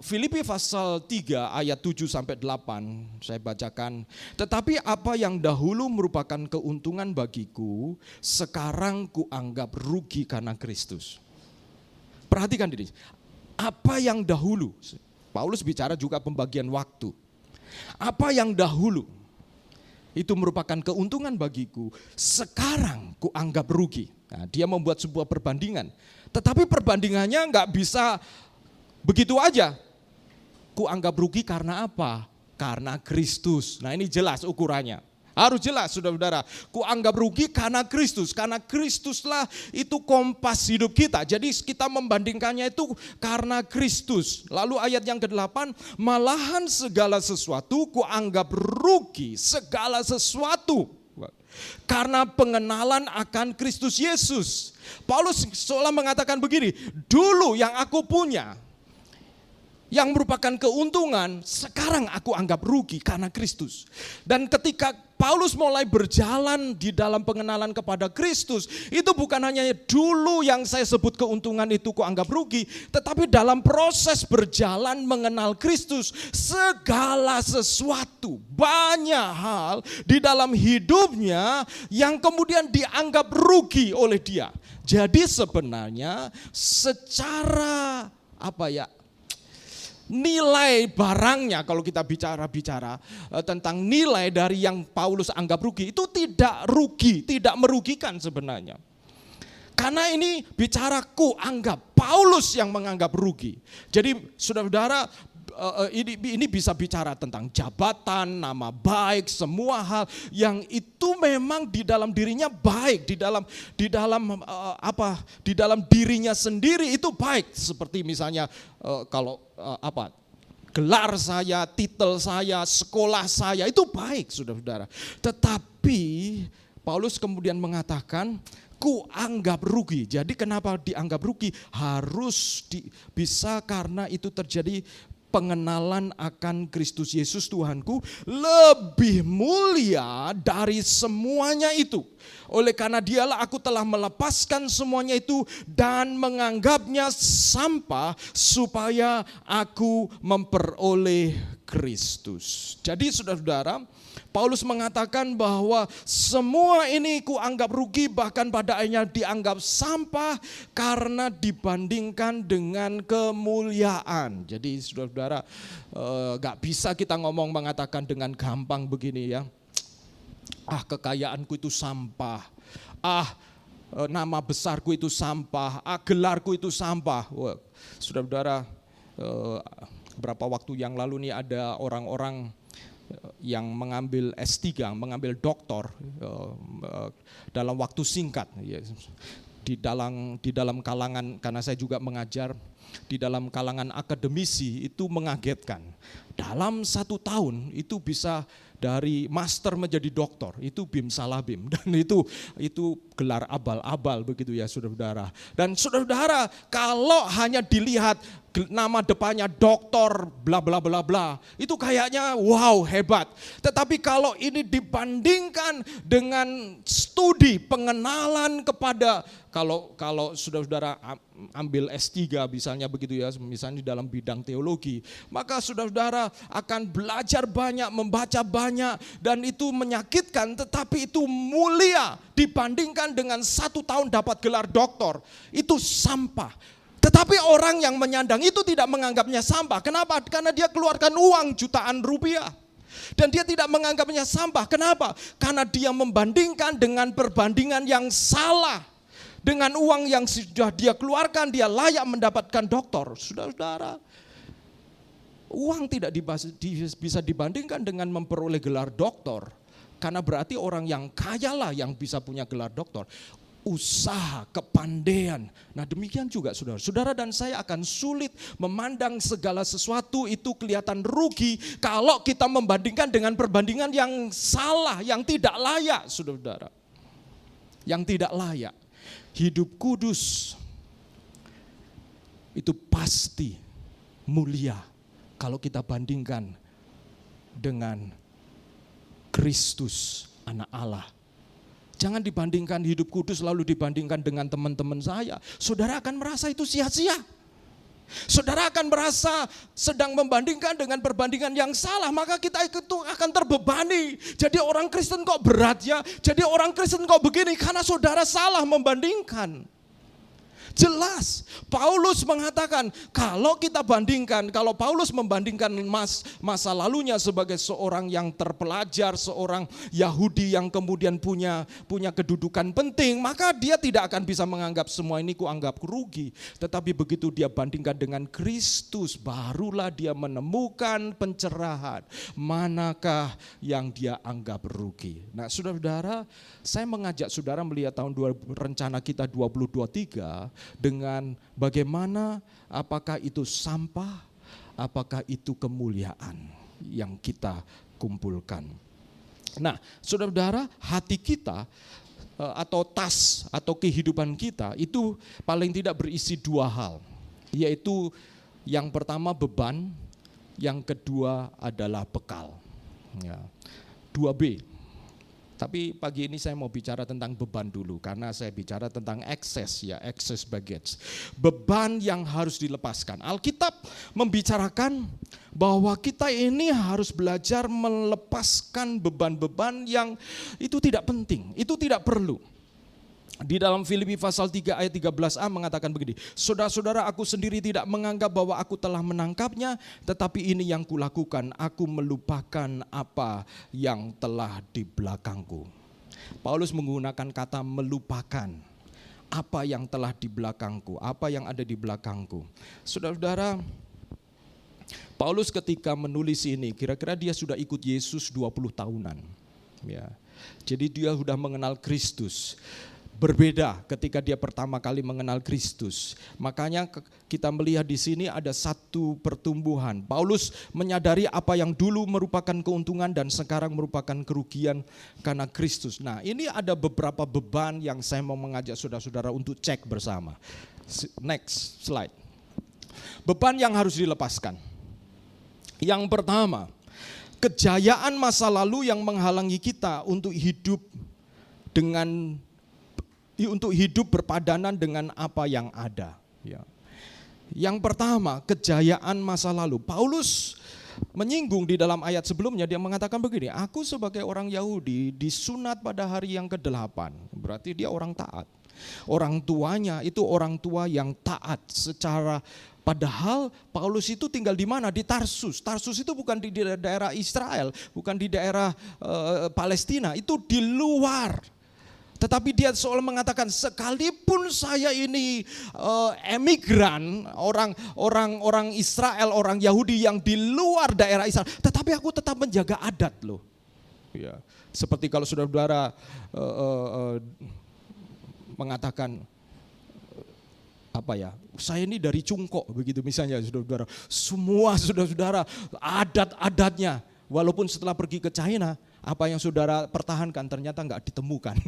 Filipi pasal 3 ayat 7 sampai 8 saya bacakan, tetapi apa yang dahulu merupakan keuntungan bagiku, sekarang kuanggap rugi karena Kristus. Perhatikan diri, apa yang dahulu, Paulus bicara juga pembagian waktu. Apa yang dahulu itu merupakan keuntungan bagiku, sekarang kuanggap rugi. Nah, dia membuat sebuah perbandingan. Tetapi perbandingannya enggak bisa begitu aja. Kuanggap rugi karena apa? Karena Kristus. Nah ini jelas ukurannya. Harus jelas saudara-saudara. Kuanggap rugi karena Kristus. Karena Kristuslah itu kompas hidup kita. Jadi kita membandingkannya itu karena Kristus. Lalu ayat yang ke-8. Malahan segala sesuatu kuanggap rugi. Segala sesuatu. Karena pengenalan akan Kristus Yesus. Paulus seolah mengatakan begini. Dulu yang aku punya, yang merupakan keuntungan, sekarang aku anggap rugi karena Kristus. Dan ketika Paulus mulai berjalan di dalam pengenalan kepada Kristus, itu bukan hanya dulu yang saya sebut keuntungan itu ku anggap rugi, tetapi dalam proses berjalan mengenal Kristus, segala sesuatu, banyak hal di dalam hidupnya yang kemudian dianggap rugi oleh dia. Jadi sebenarnya secara nilai barangnya, kalau kita bicara tentang nilai dari yang Paulus anggap rugi, itu tidak rugi, tidak merugikan sebenarnya. Karena ini bicara ku anggap, Paulus yang menganggap rugi. Jadi saudara-saudara, ini bisa bicara tentang jabatan, nama baik, semua hal yang itu memang di dalam dirinya baik, di dalam dirinya sendiri itu baik. Seperti misalnya gelar saya, titel saya, sekolah saya itu baik saudara-saudara. Tetapi Paulus kemudian mengatakan ku anggap rugi. Jadi kenapa dianggap rugi? Harus bisa karena itu terjadi pengenalan akan Kristus Yesus Tuhanku lebih mulia dari semuanya itu. Oleh karena dialah aku telah melepaskan semuanya itu dan menganggapnya sampah supaya aku memperoleh Kristus. Jadi saudara-saudara, Paulus mengatakan bahwa semua ini kuanggap rugi, bahkan pada akhirnya dianggap sampah karena dibandingkan dengan kemuliaan. Jadi saudara-saudara, gak bisa kita mengatakan dengan gampang begini ya. Kekayaanku itu sampah. Nama besarku itu sampah. gelarku itu sampah. Saudara-saudara, beberapa waktu yang lalu nih ada orang-orang yang mengambil S3, mengambil doktor dalam waktu singkat. Di dalam kalangan, karena saya juga mengajar, di dalam kalangan akademisi itu mengagetkan. Dalam 1 tahun itu bisa dari master menjadi doktor, itu bim salah bim. Dan itu gelar abal-abal begitu ya saudara-saudara. Dan saudara-saudara, kalau hanya dilihat nama depannya doktor bla bla bla bla, itu kayaknya wow hebat. Tetapi kalau ini dibandingkan dengan studi pengenalan kepada, kalau saudara-saudara ambil S3 misalnya begitu ya, misalnya dalam bidang teologi, maka saudara-saudara akan belajar banyak, membaca banyak, dan itu menyakitkan tetapi itu mulia dibandingkan dengan 1 tahun dapat gelar doktor. Itu sampah. Tetapi orang yang menyandang itu tidak menganggapnya sampah. Kenapa? Karena dia keluarkan uang jutaan rupiah. Dan dia tidak menganggapnya sampah. Kenapa? Karena dia membandingkan dengan perbandingan yang salah. Dengan uang yang sudah dia keluarkan, dia layak mendapatkan doktor. Saudara-saudara, uang tidak bisa dibandingkan dengan memperoleh gelar doktor. Karena berarti orang yang kaya lah yang bisa punya gelar doktor. Usaha, kepandaian. Nah demikian juga saudara. Saudara dan saya akan sulit memandang segala sesuatu itu kelihatan rugi kalau kita membandingkan dengan perbandingan yang salah, yang tidak layak saudara. Yang tidak layak. Hidup kudus itu pasti mulia kalau kita bandingkan dengan Kristus anak Allah. Jangan dibandingkan hidup kudus lalu dibandingkan dengan teman-teman saya. Saudara akan merasa itu sia-sia. Saudara akan merasa sedang membandingkan dengan perbandingan yang salah. Maka kita itu akan terbebani. Jadi orang Kristen kok berat ya. Jadi orang Kristen kok begini. Karena saudara salah membandingkan. Jelas, Paulus mengatakan kalau kita bandingkan, kalau Paulus membandingkan masa lalunya sebagai seorang yang terpelajar, seorang Yahudi yang kemudian punya kedudukan penting, maka dia tidak akan bisa menganggap semua ini kuanggap rugi. Tetapi begitu dia bandingkan dengan Kristus, barulah dia menemukan pencerahan. Manakah yang dia anggap rugi? Nah saudara-saudara, saya mengajak saudara melihat rencana kita 2023 dengan bagaimana apakah itu sampah, apakah itu kemuliaan yang kita kumpulkan. Nah, saudara-saudara, hati kita atau tas atau kehidupan kita itu paling tidak berisi 2 hal, yaitu yang pertama beban, yang kedua adalah bekal. Ya. 2B. Tapi pagi ini saya mau bicara tentang beban dulu karena saya bicara tentang excess baggage. Beban yang harus dilepaskan. Alkitab membicarakan bahwa kita ini harus belajar melepaskan beban-beban yang itu tidak penting, itu tidak perlu. Di dalam Filipi pasal 3 ayat 13a mengatakan begini, saudara-saudara aku sendiri tidak menganggap bahwa aku telah menangkapnya, tetapi ini yang kulakukan, aku melupakan apa yang telah di belakangku. Paulus menggunakan kata melupakan apa yang telah di belakangku, apa yang ada di belakangku. Saudara-saudara, Paulus ketika menulis ini, kira-kira dia sudah ikut Yesus 20 tahunan. Ya. Jadi dia sudah mengenal Kristus. Berbeda ketika dia pertama kali mengenal Kristus. Makanya kita melihat di sini ada satu pertumbuhan. Paulus menyadari apa yang dulu merupakan keuntungan dan sekarang merupakan kerugian karena Kristus. Nah, ini ada beberapa beban yang saya mau mengajak saudara-saudara untuk cek bersama. Next slide. Beban yang harus dilepaskan. Yang pertama, kejayaan masa lalu yang menghalangi kita untuk hidup berpadanan dengan apa yang ada. Ya. Yang pertama, kejayaan masa lalu. Paulus menyinggung di dalam ayat sebelumnya, dia mengatakan begini, aku sebagai orang Yahudi disunat pada hari yang ke-8. Berarti dia orang taat. Orang tuanya itu orang tua yang taat secara, padahal Paulus itu tinggal di mana? Di Tarsus. Tarsus itu bukan di daerah Israel, bukan di daerah Palestina, itu di luar. Tetapi dia seolah mengatakan sekalipun saya ini emigran, orang Israel, orang Yahudi yang di luar daerah Israel, tetapi aku tetap menjaga adat loh. Ya, seperti kalau saudara-saudara mengatakan saya ini dari Cungkok begitu misalnya saudara-saudara. Semua saudara-saudara adat-adatnya, walaupun setelah pergi ke China, apa yang saudara pertahankan ternyata enggak ditemukan.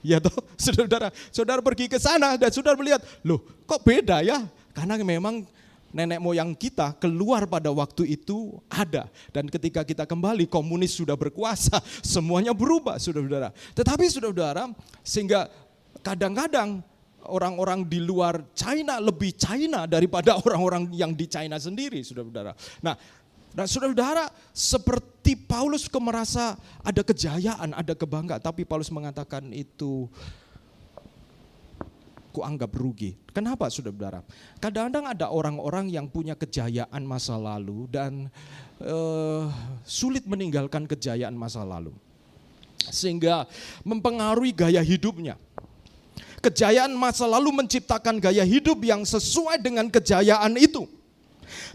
Ya toh, saudara pergi ke sana dan saudara melihat, loh kok beda ya? Karena memang nenek moyang kita keluar pada waktu itu ada. Dan ketika kita kembali, komunis sudah berkuasa, semuanya berubah saudara-saudara. Tetapi saudara-saudara, sehingga kadang-kadang orang-orang di luar China lebih China daripada orang-orang yang di China sendiri saudara-saudara. Nah saudara-saudara, seperti Paulus merasa ada kejayaan, ada kebanggaan, tapi Paulus mengatakan itu ku anggap rugi. Kenapa saudara-saudara? Kadang-kadang ada orang-orang yang punya kejayaan masa lalu dan sulit meninggalkan kejayaan masa lalu. Sehingga mempengaruhi gaya hidupnya. Kejayaan masa lalu menciptakan gaya hidup yang sesuai dengan kejayaan itu.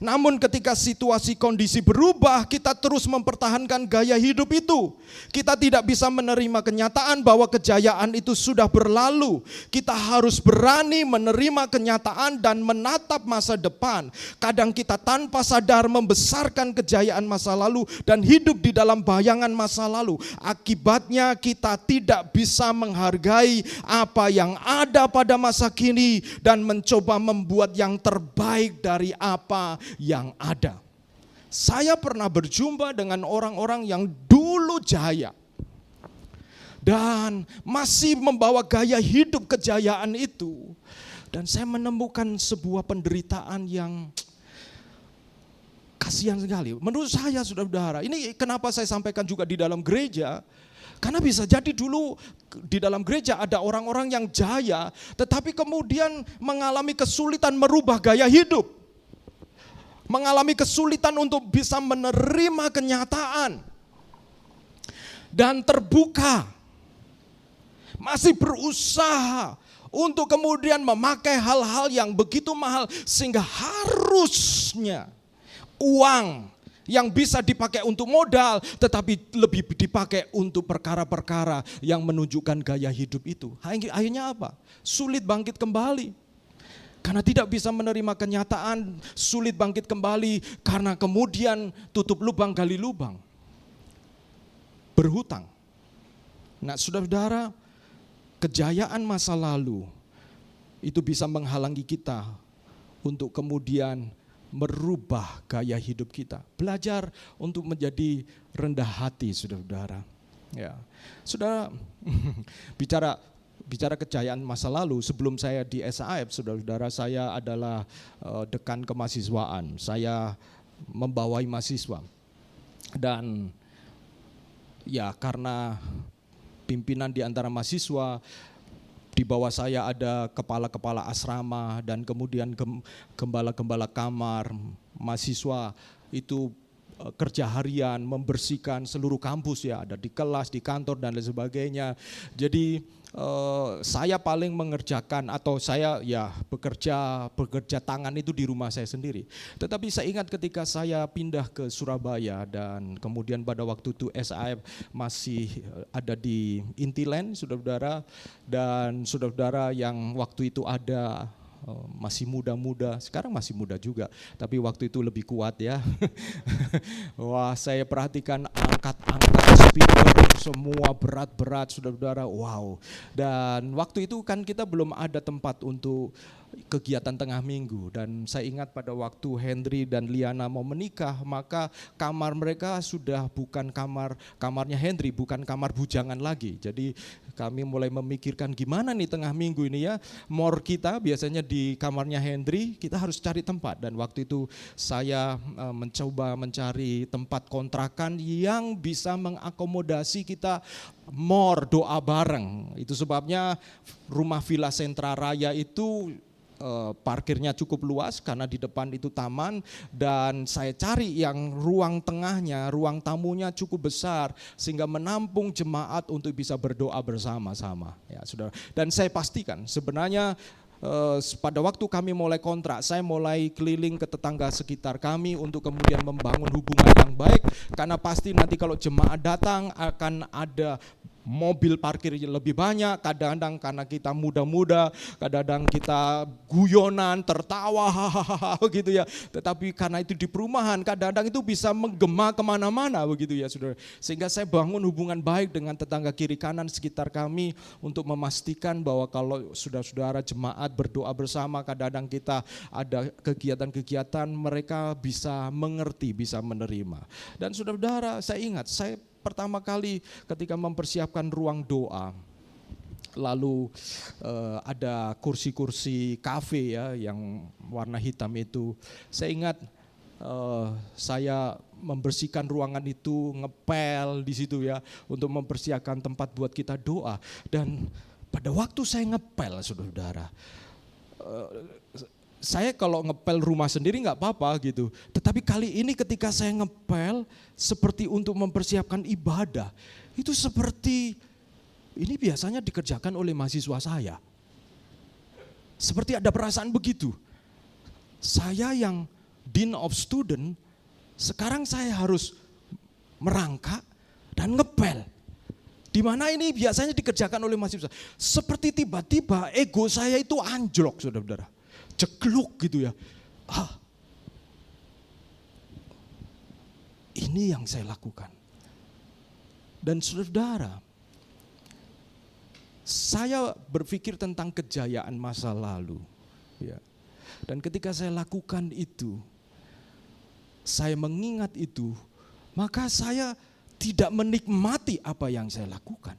Namun ketika situasi kondisi berubah, kita terus mempertahankan gaya hidup itu. Kita tidak bisa menerima kenyataan bahwa kejayaan itu sudah berlalu. Kita harus berani menerima kenyataan dan menatap masa depan. Kadang kita tanpa sadar membesarkan kejayaan masa lalu dan hidup di dalam bayangan masa lalu. Akibatnya kita tidak bisa menghargai apa yang ada pada masa kini dan mencoba membuat yang terbaik dari apa yang ada. Saya pernah berjumpa dengan orang-orang yang dulu jaya dan masih membawa gaya hidup kejayaan itu, dan saya menemukan sebuah penderitaan yang kasihan sekali. Menurut saya saudara-saudara, ini kenapa saya sampaikan juga di dalam gereja, karena bisa jadi dulu di dalam gereja ada orang-orang yang jaya tetapi kemudian mengalami kesulitan merubah gaya hidup. Mengalami kesulitan untuk bisa menerima kenyataan dan terbuka, masih berusaha untuk kemudian memakai hal-hal yang begitu mahal sehingga harusnya uang yang bisa dipakai untuk modal tetapi lebih dipakai untuk perkara-perkara yang menunjukkan gaya hidup itu. Akhirnya apa? Sulit bangkit kembali. Karena tidak bisa menerima kenyataan, sulit bangkit kembali karena kemudian tutup lubang gali lubang. Berhutang. Nah saudara-saudara, kejayaan masa lalu itu bisa menghalangi kita untuk kemudian merubah gaya hidup kita. Belajar untuk menjadi rendah hati saudara-saudara. Ya. Saudara, bicara kejayaan masa lalu, sebelum saya di SAF, saudara-saudara, saya adalah dekan kemahasiswaan. Saya membawai mahasiswa. Dan ya karena pimpinan di antara mahasiswa, di bawah saya ada kepala-kepala asrama dan kemudian gembala-gembala kamar. Mahasiswa itu kerja harian, membersihkan seluruh kampus ya, ada di kelas, di kantor dan lain sebagainya. Jadi saya paling mengerjakan atau saya ya bekerja tangan itu di rumah saya sendiri. Tetapi saya ingat ketika saya pindah ke Surabaya dan kemudian pada waktu itu SAF masih ada di Intiland, saudara-saudara, dan saudara-saudara yang waktu itu ada masih muda-muda, sekarang masih muda juga, tapi waktu itu lebih kuat ya. Wah, saya perhatikan angkat-angkat speaker semua berat-berat saudara-saudara, wow. Dan waktu itu kan kita belum ada tempat untuk kegiatan tengah minggu, dan saya ingat pada waktu Henry dan Liana mau menikah, maka kamar mereka sudah bukan kamarnya Henry, bukan kamar bujangan lagi. Jadi kami mulai memikirkan gimana nih tengah minggu ini ya, more kita biasanya di kamarnya Henry, kita harus cari tempat. Dan waktu itu saya mencoba mencari tempat kontrakan yang bisa mengakomodasi kita more doa bareng. Itu sebabnya rumah Villa Sentra Raya itu parkirnya cukup luas karena di depan itu taman, dan saya cari yang ruang tengahnya, ruang tamunya cukup besar sehingga menampung jemaat untuk bisa berdoa bersama-sama ya saudara. Dan saya pastikan sebenarnya pada waktu kami mulai kontrak, saya mulai keliling ke tetangga sekitar kami untuk kemudian membangun hubungan yang baik, karena pasti nanti kalau jemaat datang akan ada mobil parkir lebih banyak, kadang-kadang karena kita muda-muda, kadang-kadang kita guyonan, tertawa, hahaha gitu ya. Tetapi karena itu di perumahan, kadang-kadang itu bisa menggema kemana-mana begitu ya saudara. Sehingga saya bangun hubungan baik dengan tetangga kiri kanan sekitar kami untuk memastikan bahwa kalau saudara-saudara jemaat berdoa bersama, kadang-kadang kita ada kegiatan-kegiatan, mereka bisa mengerti, bisa menerima. Dan saudara-saudara, saya ingat, saya pertama kali ketika mempersiapkan ruang doa, lalu ada kursi-kursi kafe ya yang warna hitam itu. Saya ingat saya membersihkan ruangan itu, ngepel di situ ya untuk mempersiapkan tempat buat kita doa. Dan pada waktu saya ngepel, saudara-saudara, saya kalau ngepel rumah sendiri nggak apa-apa gitu. Tetapi kali ini ketika saya ngepel seperti untuk mempersiapkan ibadah, itu seperti ini biasanya dikerjakan oleh mahasiswa saya. Seperti ada perasaan begitu. Saya yang Dean of Student, sekarang saya harus merangkak dan ngepel. Di mana ini biasanya dikerjakan oleh mahasiswa. Seperti tiba-tiba ego saya itu anjlok, saudara-saudara. Cekluk gitu ya. Ini yang saya lakukan. Dan saudara, saya berpikir tentang kejayaan masa lalu. Ya. Dan ketika saya lakukan itu, saya mengingat itu, maka saya tidak menikmati apa yang saya lakukan.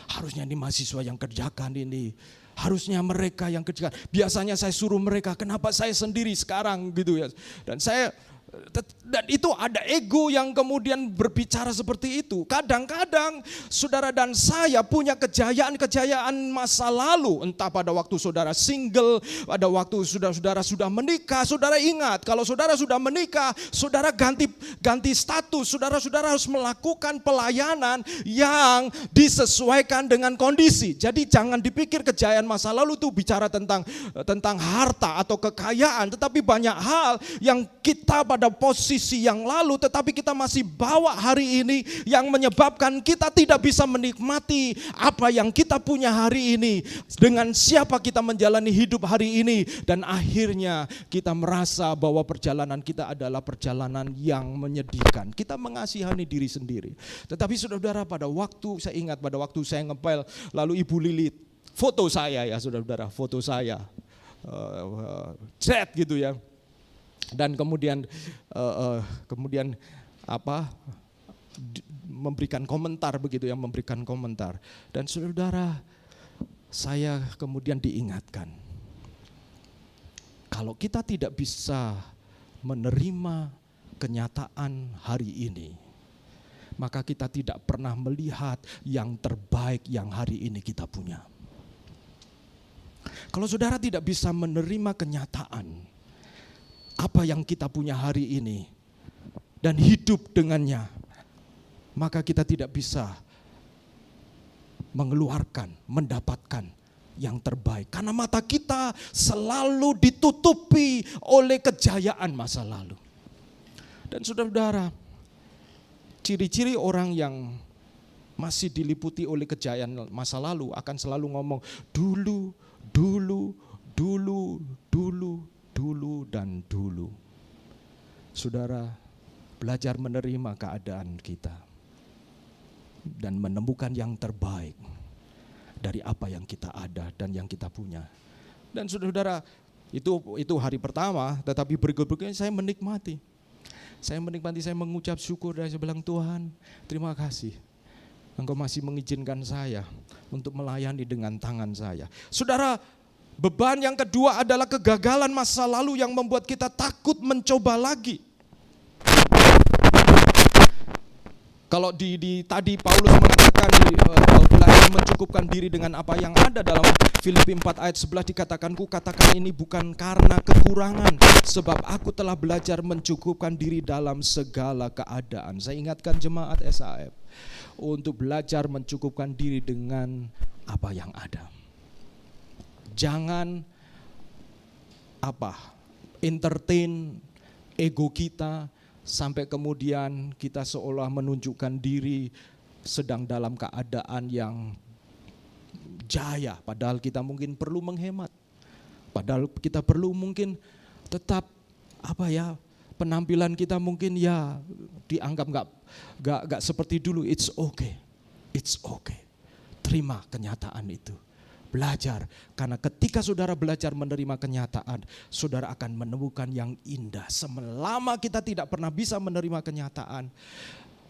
Harusnya ini mahasiswa yang kerjakan ini. Harusnya mereka yang kerjakan. Biasanya saya suruh mereka, kenapa saya sendiri sekarang gitu ya. Dan itu ada ego yang kemudian berbicara seperti itu. Kadang-kadang saudara dan saya punya kejayaan-kejayaan masa lalu. Entah pada waktu saudara single, pada waktu saudara sudah menikah. Saudara ingat, kalau saudara sudah menikah, saudara ganti status. Saudara harus melakukan pelayanan yang disesuaikan dengan kondisi. Jadi jangan dipikir kejayaan masa lalu itu bicara tentang harta atau kekayaan. Tetapi banyak hal yang kita pada posisi yang lalu, tetapi kita masih bawa hari ini yang menyebabkan kita tidak bisa menikmati apa yang kita punya hari ini, dengan siapa kita menjalani hidup hari ini, dan akhirnya kita merasa bahwa perjalanan kita adalah perjalanan yang menyedihkan. Kita mengasihani diri sendiri. Tetapi saudara-saudara, pada waktu saya ingat pada waktu saya ngepel, lalu Ibu Lili foto saya ya saudara-saudara, foto saya chat gitu ya. Dan kemudian memberikan komentar begitu ya, memberikan komentar. Dan saudara, saya kemudian diingatkan, kalau kita tidak bisa menerima kenyataan hari ini, maka kita tidak pernah melihat yang terbaik yang hari ini kita punya. Kalau saudara tidak bisa menerima kenyataan apa yang kita punya hari ini dan hidup dengannya, maka kita tidak bisa mendapatkan yang terbaik. Karena mata kita selalu ditutupi oleh kejayaan masa lalu. Dan saudara-saudara, ciri-ciri orang yang masih diliputi oleh kejayaan masa lalu akan selalu ngomong dulu, dan dulu. Saudara, belajar menerima keadaan kita dan menemukan yang terbaik dari apa yang kita ada dan yang kita punya. Dan saudara-saudara, itu hari pertama, tetapi berikut-berikutnya saya menikmati. Saya mengucap syukur dan saya bilang, Tuhan, terima kasih. Engkau masih mengizinkan saya untuk melayani dengan tangan saya. Saudara, beban yang kedua adalah kegagalan masa lalu yang membuat kita takut mencoba lagi. Kalau tadi Paulus mengatakan belajar mencukupkan diri dengan apa yang ada, dalam Filipi 4 ayat 11 dikatakan, katakan ini bukan karena kekurangan, sebab aku telah belajar mencukupkan diri dalam segala keadaan. Saya ingatkan jemaat SAF untuk belajar mencukupkan diri dengan apa yang ada. Jangan entertain ego kita sampai kemudian kita seolah menunjukkan diri sedang dalam keadaan yang jaya, padahal kita mungkin perlu menghemat. Padahal kita perlu mungkin tetap penampilan kita mungkin dianggap nggak seperti dulu. It's okay. Terima kenyataan itu. Belajar, karena ketika saudara belajar menerima kenyataan, saudara akan menemukan yang indah. Selama kita tidak pernah bisa menerima kenyataan,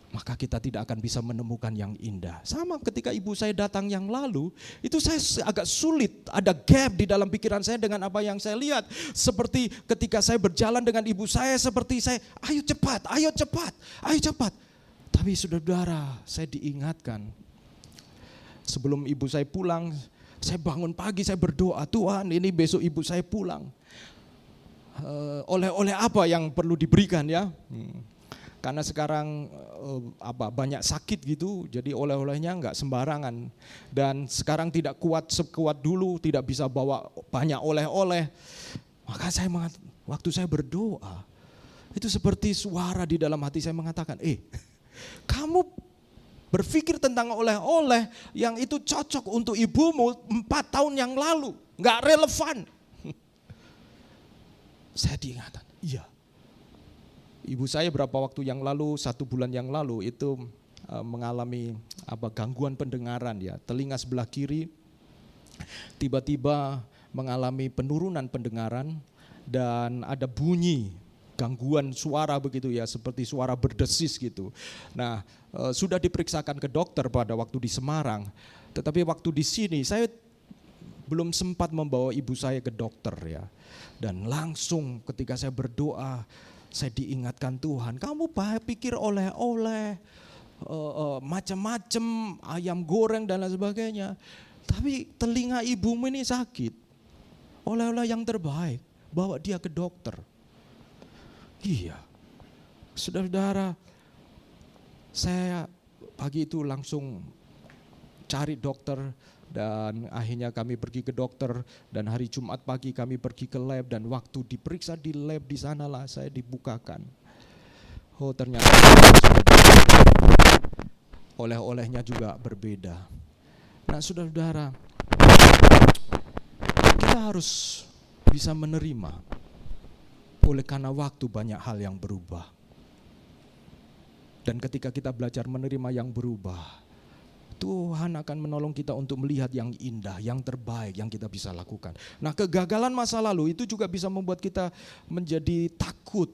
maka kita tidak akan bisa menemukan yang indah. Sama ketika ibu saya datang yang lalu, itu saya agak sulit, ada gap di dalam pikiran saya dengan apa yang saya lihat. Seperti ketika saya berjalan dengan ibu saya, seperti saya, ayo cepat. Tapi saudara, saya diingatkan, sebelum ibu saya pulang, saya bangun pagi, saya berdoa, Tuhan ini besok ibu saya pulang. Oleh-oleh apa yang perlu diberikan ya? Karena sekarang banyak sakit gitu, jadi oleh-olehnya enggak sembarangan. Dan sekarang tidak kuat sekuat dulu, tidak bisa bawa banyak oleh-oleh. Maka waktu saya berdoa, itu seperti suara di dalam hati saya mengatakan, kamu berpikir tentang oleh-oleh yang itu cocok untuk ibumu 4 tahun yang lalu, enggak relevan. Saya diingatkan, iya. Ibu saya berapa waktu yang lalu, 1 bulan yang lalu itu mengalami gangguan pendengaran ya. Telinga sebelah kiri tiba-tiba mengalami penurunan pendengaran dan ada bunyi, gangguan suara begitu ya, seperti suara berdesis gitu. Nah, sudah diperiksakan ke dokter pada waktu di Semarang. Tetapi waktu di sini saya belum sempat membawa ibu saya ke dokter ya. Dan langsung ketika saya berdoa, saya diingatkan Tuhan, kamu pikir oleh-oleh, macam-macam, ayam goreng dan lain sebagainya. Tapi telinga ibumu ini sakit. Oleh-oleh yang terbaik, bawa dia ke dokter. Iya, saudara-saudara, saya pagi itu langsung cari dokter dan akhirnya kami pergi ke dokter dan hari Jumat pagi kami pergi ke lab dan waktu diperiksa di lab di sanalah saya dibukakan. Oh ternyata oleh-olehnya juga berbeda. Nah saudara-saudara, kita harus bisa menerima. Oleh karena waktu banyak hal yang berubah. Dan ketika kita belajar menerima yang berubah, Tuhan akan menolong kita untuk melihat yang indah, yang terbaik yang kita bisa lakukan. Nah, kegagalan masa lalu itu juga bisa membuat kita menjadi takut.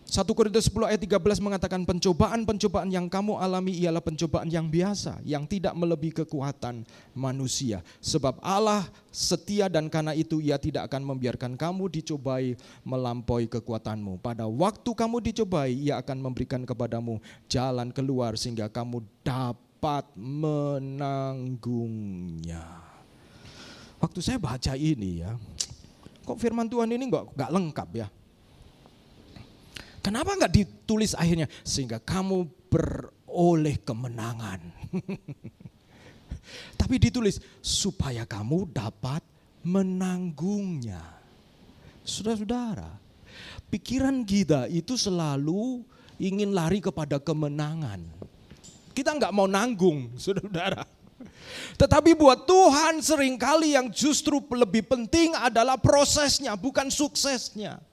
1 Korintus 10 ayat 13 mengatakan pencobaan-pencobaan yang kamu alami ialah pencobaan yang biasa, yang tidak melebihi kekuatan manusia. Sebab Allah setia dan karena itu ia tidak akan membiarkan kamu dicobai melampaui kekuatanmu. Pada waktu kamu dicobai, ia akan memberikan kepadamu jalan keluar sehingga kamu dapat menanggungnya. Waktu saya baca ini ya, kok firman Tuhan ini enggak lengkap ya. Kenapa enggak ditulis akhirnya sehingga kamu beroleh kemenangan. Tapi ditulis supaya kamu dapat menanggungnya. Saudara-saudara, pikiran kita itu selalu ingin lari kepada kemenangan. Kita enggak mau nanggung, saudara-saudara. Tetapi buat Tuhan seringkali yang justru lebih penting adalah prosesnya, bukan suksesnya.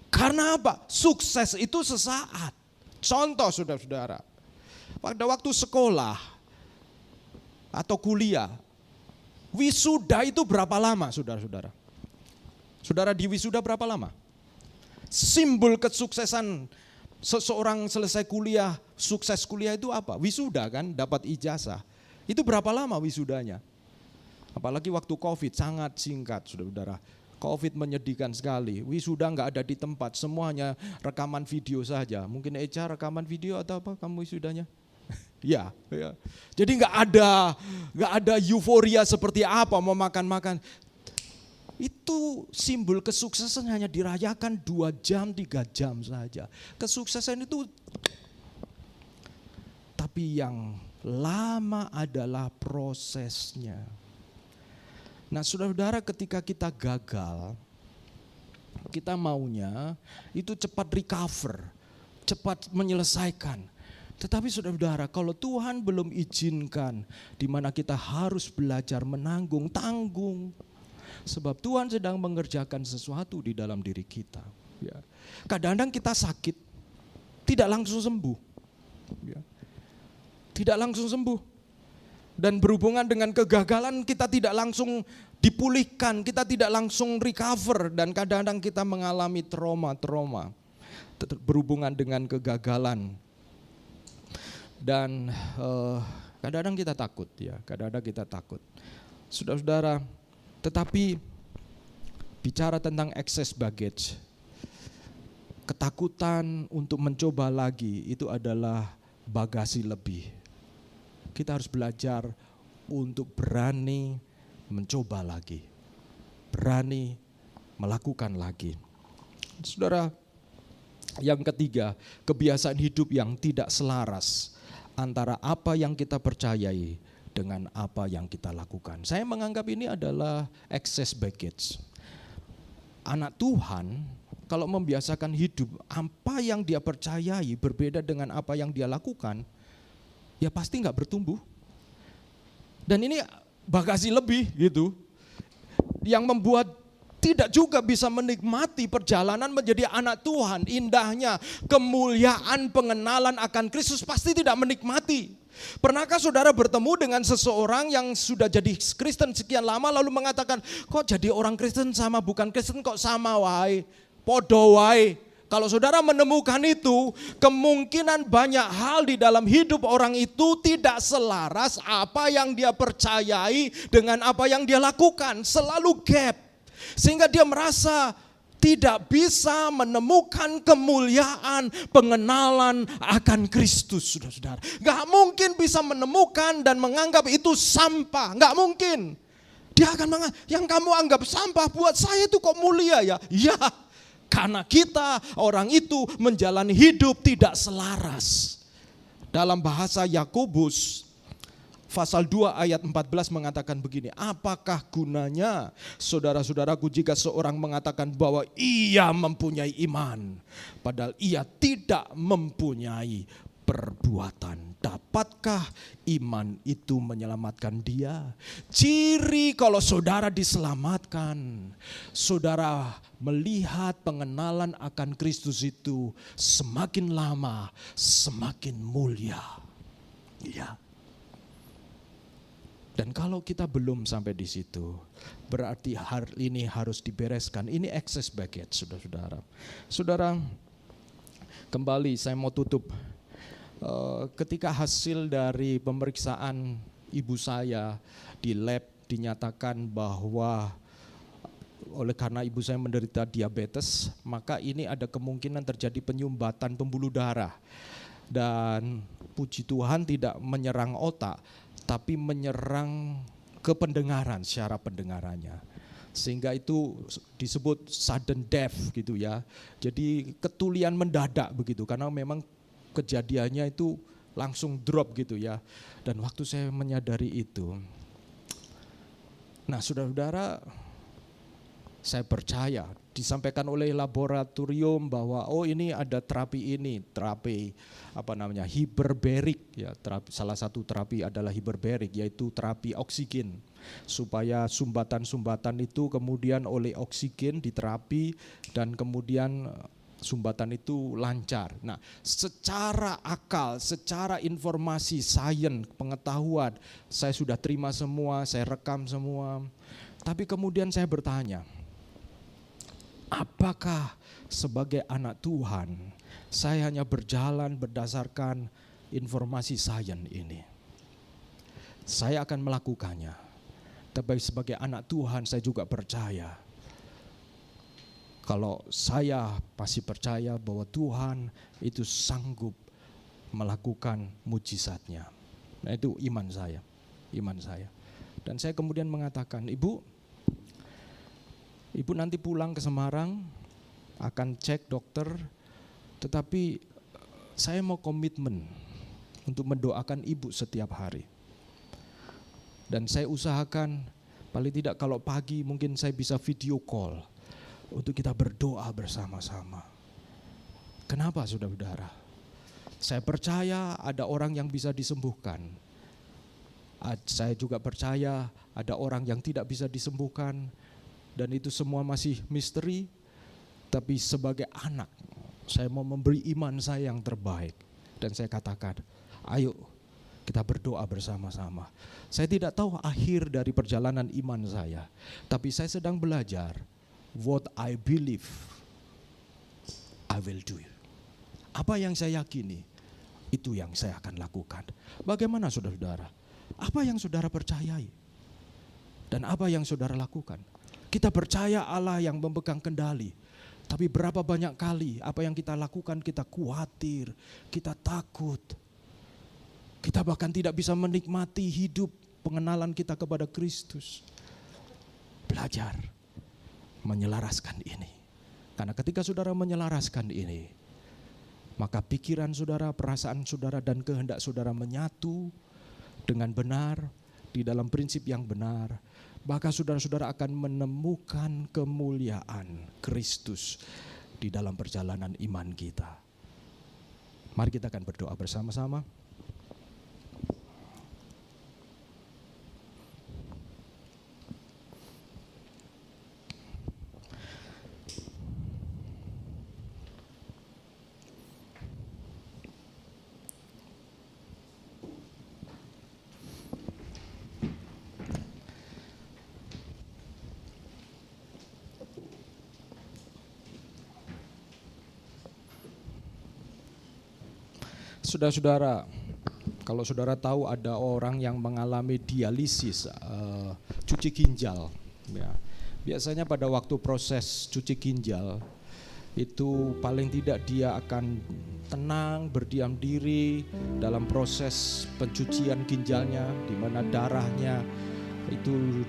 Karena apa? Sukses itu sesaat. Contoh saudara-saudara, pada waktu sekolah atau kuliah, wisuda itu berapa lama saudara-saudara? Saudara di wisuda berapa lama? Simbol kesuksesan seseorang selesai kuliah, sukses kuliah itu apa? Wisuda kan, dapat ijazah. Itu berapa lama wisudanya? Apalagi waktu COVID sangat singkat saudara-saudara. COVID menyedihkan sekali, wisuda nggak ada di tempat, semuanya rekaman video saja. Mungkin Eca rekaman video atau apa kamu wisudanya? ya. Jadi nggak ada euforia seperti apa mau makan-makan. Itu simbol kesuksesan hanya dirayakan 2 jam, 3 jam saja. Kesuksesan itu, tapi yang lama adalah prosesnya. Nah saudara-saudara, ketika kita gagal, kita maunya itu cepat recover, cepat menyelesaikan. Tetapi saudara-saudara, kalau Tuhan belum izinkan, di mana kita harus belajar menanggung, tanggung. Sebab Tuhan sedang mengerjakan sesuatu di dalam diri kita. Ya. Kadang-kadang kita sakit, tidak langsung sembuh. Ya. Tidak langsung sembuh. Dan berhubungan dengan kegagalan kita tidak langsung dipulihkan, kita tidak langsung recover. Dan kadang-kadang kita mengalami trauma-trauma berhubungan dengan kegagalan. Dan kadang-kadang kita takut ya, kadang-kadang kita takut. Saudara-saudara, tetapi bicara tentang excess baggage, ketakutan untuk mencoba lagi itu adalah bagasi lebih. Kita harus belajar untuk berani mencoba lagi, berani melakukan lagi. Saudara, yang ketiga, kebiasaan hidup yang tidak selaras antara apa yang kita percayai dengan apa yang kita lakukan. Saya menganggap ini adalah excess baggage. Anak Tuhan kalau membiasakan hidup apa yang dia percayai berbeda dengan apa yang dia lakukan, ya pasti nggak bertumbuh. Dan ini bagasi lebih gitu, yang membuat tidak juga bisa menikmati perjalanan menjadi anak Tuhan. Indahnya kemuliaan pengenalan akan Kristus pasti tidak menikmati. Pernahkah saudara bertemu dengan seseorang yang sudah jadi Kristen sekian lama lalu mengatakan, kok jadi orang Kristen sama bukan Kristen kok sama wae, podo wae. Kalau saudara menemukan itu, kemungkinan banyak hal di dalam hidup orang itu tidak selaras apa yang dia percayai dengan apa yang dia lakukan. Selalu gap. Sehingga dia merasa tidak bisa menemukan kemuliaan pengenalan akan Kristus, saudara-saudara. Gak mungkin bisa menemukan dan menganggap itu sampah, gak mungkin. Dia akan menganggap, yang kamu anggap sampah buat saya itu kok mulia ya? Ya, karena kita orang itu menjalani hidup tidak selaras. Dalam bahasa Yakobus pasal 2 ayat 14 mengatakan begini, apakah gunanya saudara-saudaraku jika seorang mengatakan bahwa ia mempunyai iman, padahal ia tidak mempunyai perbuatan. Dapatkah iman itu menyelamatkan dia? Ciri kalau saudara diselamatkan, saudara melihat pengenalan akan Kristus itu semakin lama semakin mulia. Iya. Dan kalau kita belum sampai di situ, berarti hari ini harus dibereskan. Ini excess baggage, saudara-saudara. Saudara, kembali saya mau tutup. Ketika hasil dari pemeriksaan ibu saya di lab dinyatakan bahwa oleh karena ibu saya menderita diabetes, maka ini ada kemungkinan terjadi penyumbatan pembuluh darah. Dan puji Tuhan tidak menyerang otak, tapi menyerang ke pendengaran, syaraf pendengarannya. Sehingga itu disebut sudden death gitu ya. Jadi ketulian mendadak begitu, karena memang kejadiannya itu langsung drop gitu ya. Dan waktu saya menyadari itu, nah saudara-saudara, saya percaya disampaikan oleh laboratorium bahwa oh ini ada terapi hiperbarik ya, salah satu terapi adalah hiperbarik, yaitu terapi oksigen, supaya sumbatan-sumbatan itu kemudian oleh oksigen diterapi dan kemudian sumbatan itu lancar. Nah, secara akal, secara informasi, sains, pengetahuan, saya sudah terima semua, saya rekam semua. Tapi kemudian saya bertanya, apakah sebagai anak Tuhan saya hanya berjalan berdasarkan informasi sains ini? Saya akan melakukannya. Tapi sebagai anak Tuhan saya juga percaya, kalau saya pasti percaya bahwa Tuhan itu sanggup melakukan mujizatnya. Nah itu iman saya. Dan saya kemudian mengatakan, Ibu nanti pulang ke Semarang akan cek dokter, tetapi saya mau komitmen untuk mendoakan Ibu setiap hari. Dan saya usahakan paling tidak kalau pagi mungkin saya bisa video call untuk kita berdoa bersama-sama. Kenapa saudara-saudara? Saya percaya ada orang yang bisa disembuhkan. Saya juga percaya ada orang yang tidak bisa disembuhkan. Dan itu semua masih misteri. Tapi sebagai anak, saya mau memberi iman saya yang terbaik. Dan saya katakan, ayo kita berdoa bersama-sama. Saya tidak tahu akhir dari perjalanan iman saya. Tapi saya sedang belajar. What I believe, I will do. Apa yang saya yakini, itu yang saya akan lakukan. Bagaimana saudara-saudara? Apa yang saudara percayai? Dan apa yang saudara lakukan? Kita percaya Allah yang memegang kendali. Tapi berapa banyak kali apa yang kita lakukan kita khawatir, kita takut. Kita bahkan tidak bisa menikmati hidup pengenalan kita kepada Kristus. Belajar menyelaraskan ini. Karena ketika saudara menyelaraskan ini, maka pikiran saudara, perasaan saudara dan kehendak saudara menyatu dengan benar di dalam prinsip yang benar. Maka saudara-saudara akan menemukan kemuliaan Kristus di dalam perjalanan iman kita. Mari kita akan berdoa bersama-sama. Saudara-saudara, kalau saudara tahu ada orang yang mengalami dialisis, cuci ginjal, ya. Biasanya pada waktu proses cuci ginjal itu paling tidak dia akan tenang, berdiam diri dalam proses pencucian ginjalnya, di mana darahnya itu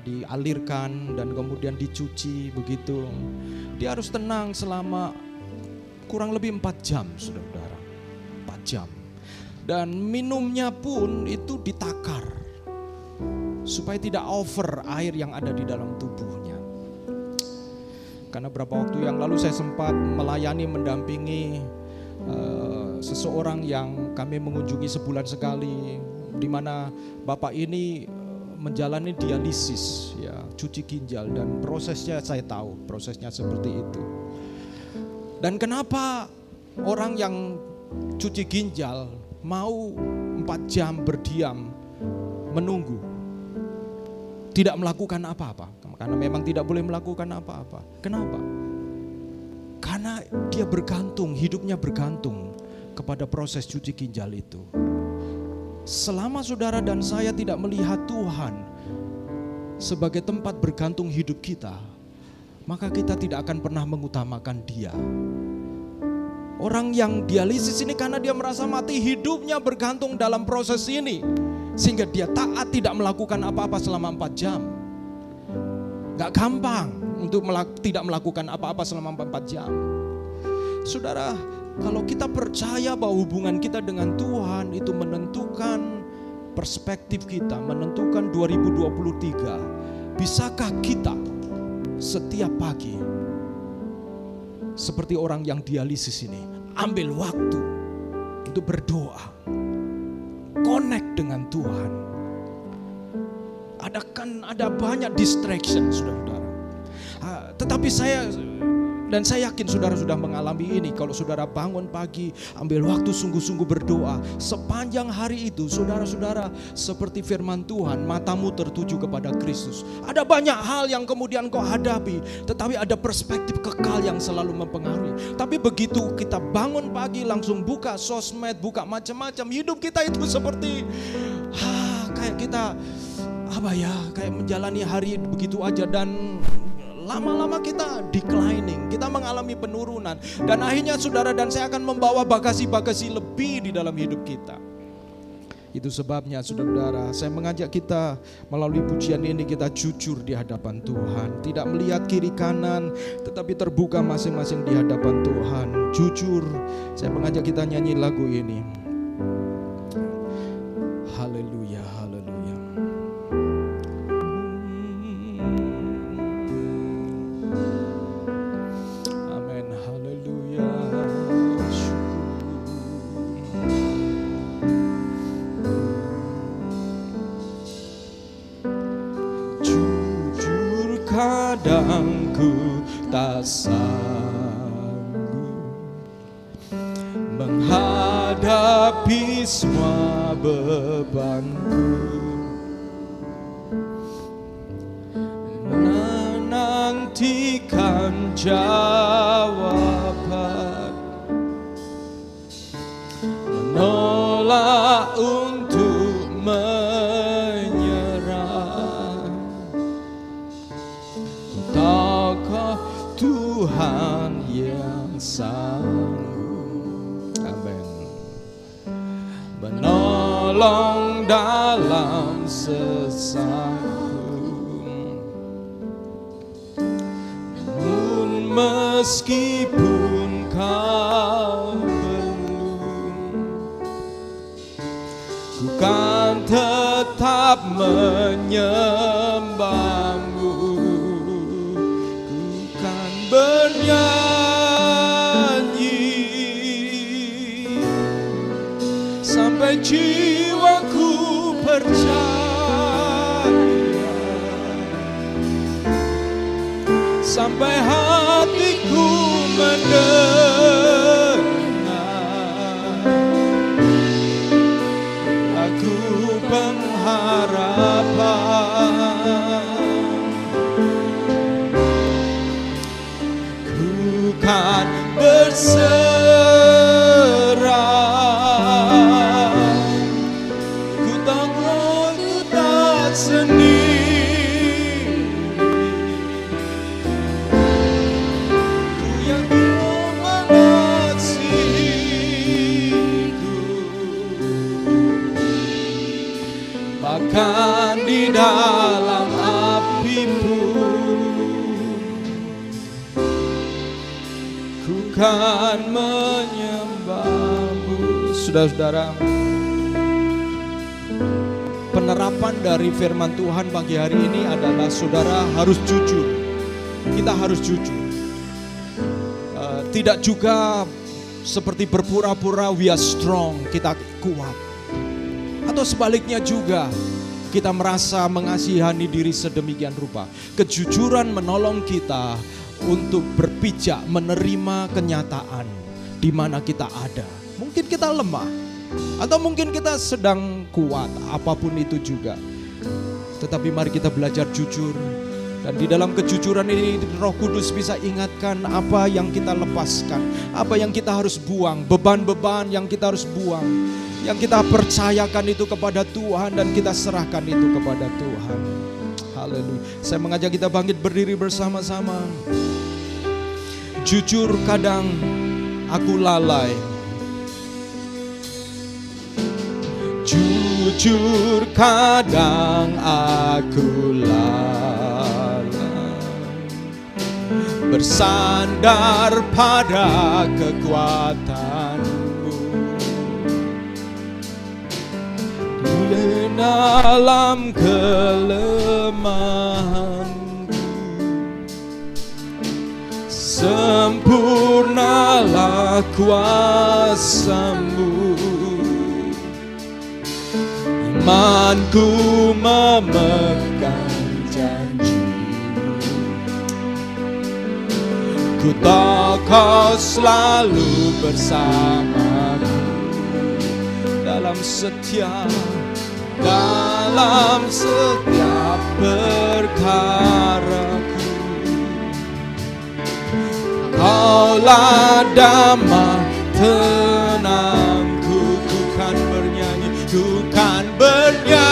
dialirkan dan kemudian dicuci begitu. Dia harus tenang selama kurang lebih 4 jam, saudara-saudara. 4 jam. Dan minumnya pun itu ditakar supaya tidak over air yang ada di dalam tubuhnya. Karena beberapa waktu yang lalu saya sempat melayani, mendampingi seseorang yang kami mengunjungi sebulan sekali, di mana bapak ini menjalani dialisis, ya, cuci ginjal, dan prosesnya saya tahu prosesnya seperti itu. Dan kenapa orang yang cuci ginjal mau 4 jam berdiam menunggu, tidak melakukan apa-apa? Karena memang tidak boleh melakukan apa-apa. Kenapa? Karena dia bergantung, hidupnya bergantung kepada proses cuci ginjal itu. Selama saudara dan saya tidak melihat Tuhan sebagai tempat bergantung hidup kita, maka kita tidak akan pernah mengutamakan Dia. Orang yang dialisis ini karena dia merasa mati, hidupnya bergantung dalam proses ini, sehingga dia taat tidak melakukan apa-apa selama 4 jam. Gak gampang untuk tidak melakukan apa-apa selama 4 jam. Saudara, kalau kita percaya bahwa hubungan kita dengan Tuhan itu menentukan perspektif kita, menentukan 2023, bisakah kita setiap pagi seperti orang yang dialisis ini ambil waktu untuk berdoa, connect dengan Tuhan? Ada banyak distraction, saudara-saudara. Tetapi saya yakin saudara sudah mengalami ini. Kalau saudara bangun pagi, ambil waktu sungguh-sungguh berdoa, sepanjang hari itu saudara-saudara seperti firman Tuhan, matamu tertuju kepada Kristus. Ada banyak hal yang kemudian kau hadapi, tetapi ada perspektif kekal yang selalu mempengaruhi. Tapi begitu kita bangun pagi langsung buka sosmed, buka macam-macam, hidup kita itu seperti kayak kita kayak menjalani hari begitu aja, dan lama-lama kita declining, kita mengalami penurunan, dan akhirnya saudara dan saya akan membawa bagasi-bagasi lebih di dalam hidup kita. Itu sebabnya saudara-saudara, saya mengajak kita melalui pujian ini kita jujur di hadapan Tuhan, tidak melihat kiri kanan, tetapi terbuka masing-masing di hadapan Tuhan, jujur. Saya mengajak kita nyanyi lagu ini. Haleluya, haleluya. Amin, haleluya. kadang ku tak sanggup menghadapi semua bebanku, menantikan jawaban, menolak untuk menyerah. Engkau Tuhan yang sanggup, amin, menolong dalam sesakku. Namun meskipun kau belum, ku kan tetap menyembahmu, ku kan bernyanyi sampai jiwaku percaya, sampai hatiku mendengar lagu pengharapan. Ku kan berserah, ku tak sendiri, ku yang mengasihiku, bahkan di dalam api pun ku kan menyembahmu. Saudara-saudara, penerapan dari firman Tuhan pagi hari ini adalah saudara harus jujur. Kita harus jujur. Tidak juga seperti berpura-pura we are strong, kita kuat. Atau sebaliknya juga kita merasa mengasihani diri sedemikian rupa. Kejujuran menolong kita untuk berpijak menerima kenyataan di mana kita ada. Mungkin kita lemah, atau mungkin kita sedang kuat, apapun itu juga. Tetapi mari kita belajar jujur. Dan di dalam kejujuran ini Roh Kudus bisa ingatkan apa yang kita lepaskan, apa yang kita harus buang, beban-beban yang kita harus buang, yang kita percayakan itu kepada Tuhan dan kita serahkan itu kepada Tuhan. Haleluya. Saya mengajak kita bangkit berdiri bersama-sama. Jujur kadang aku lalai, jujur kadang aku lalai, bersandar pada kekuatanmu. Di dalam kelemahanku sempurnalah kuasamu. Imanku memegang janji, ku tahu kau selalu bersamaku dalam setiap perkaraku. Kaulah damai tenangku, ku kan bernyanyi, ku kan bernyanyi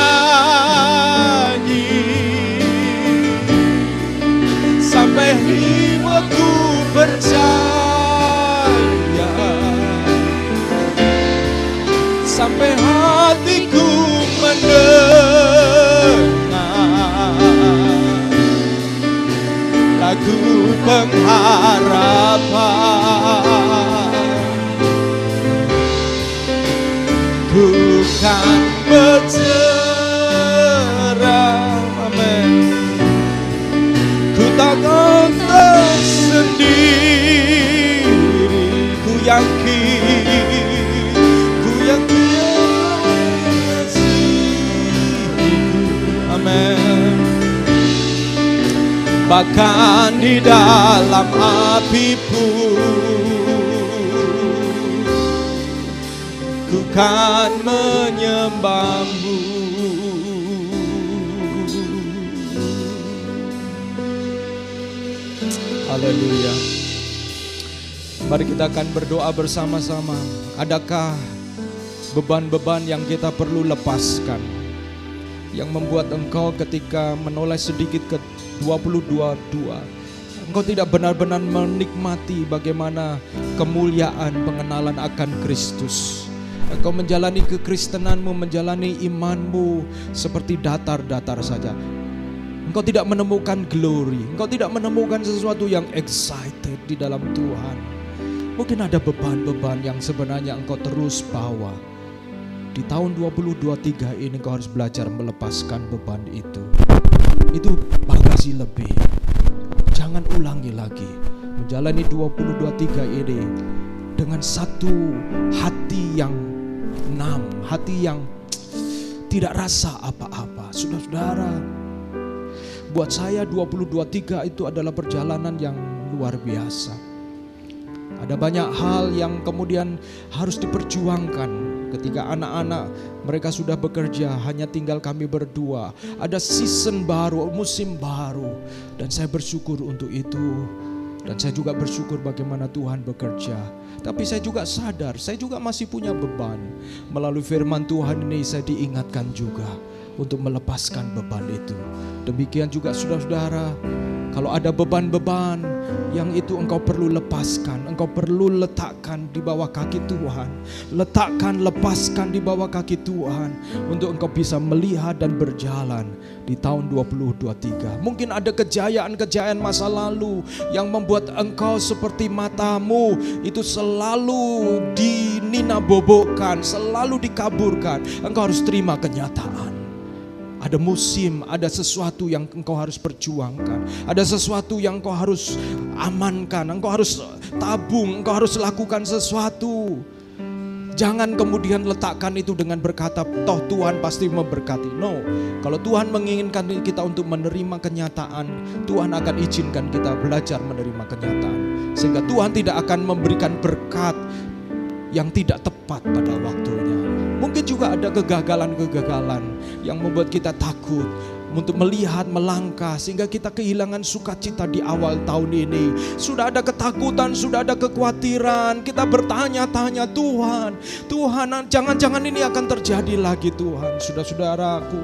sampai jiwaku percaya, sampai hatiku mendengar lagu pengharapan. Ku kan berserah, amin. Ku takkan tersendiri, ku yakin, ku mengasihiku, amin. bahkan di dalam api pun ku kan menyembahmu. Haleluya. Mari kita akan berdoa bersama-sama. Adakah beban-beban yang kita perlu lepaskan, yang membuat engkau ketika menoleh sedikit ke 2022 engkau tidak benar-benar menikmati bagaimana kemuliaan pengenalan akan Kristus. Engkau menjalani kekristenanmu, menjalani imanmu seperti datar-datar saja. Engkau tidak menemukan glory, engkau tidak menemukan sesuatu yang excited di dalam Tuhan. Mungkin ada beban-beban yang sebenarnya engkau terus bawa. Di tahun 2023 ini engkau harus belajar melepaskan beban itu. Itu bagasi lebih. Jangan ulangi lagi. Menjalani 2023 ini dengan satu hati yang enam, hati yang tidak rasa apa-apa. Saudara-saudara, buat saya 2023 itu adalah perjalanan yang luar biasa. Ada banyak hal yang kemudian harus diperjuangkan. Ketika anak-anak mereka sudah bekerja, hanya tinggal kami berdua. Ada season baru, musim baru. Dan saya bersyukur untuk itu. Dan saya juga bersyukur bagaimana Tuhan bekerja. Tapi saya juga sadar, saya juga masih punya beban. Melalui firman Tuhan ini saya diingatkan juga untuk melepaskan beban itu. Demikian juga saudara-saudara, kalau ada beban-beban yang itu engkau perlu lepaskan, engkau perlu letakkan di bawah kaki Tuhan. Letakkan, lepaskan di bawah kaki Tuhan untuk engkau bisa melihat dan berjalan di tahun 2023. Mungkin ada kejayaan-kejayaan masa lalu yang membuat engkau seperti matamu itu selalu dininabobokan, selalu dikaburkan. Engkau harus terima kenyataan. Ada musim, ada sesuatu yang engkau harus perjuangkan. Ada sesuatu yang engkau harus amankan, engkau harus tabung, engkau harus lakukan sesuatu. Jangan kemudian letakkan itu dengan berkata, toh Tuhan pasti memberkati. No, kalau Tuhan menginginkan kita untuk menerima kenyataan, Tuhan akan izinkan kita belajar menerima kenyataan. Sehingga Tuhan tidak akan memberikan berkat yang tidak tepat pada waktunya. Mungkin juga ada kegagalan-kegagalan yang membuat kita takut untuk melihat, melangkah, sehingga kita kehilangan sukacita di awal tahun ini. Sudah ada ketakutan, sudah ada kekhawatiran. Kita bertanya-tanya, Tuhan, jangan-jangan ini akan terjadi lagi Tuhan. Saudara-saudaraku,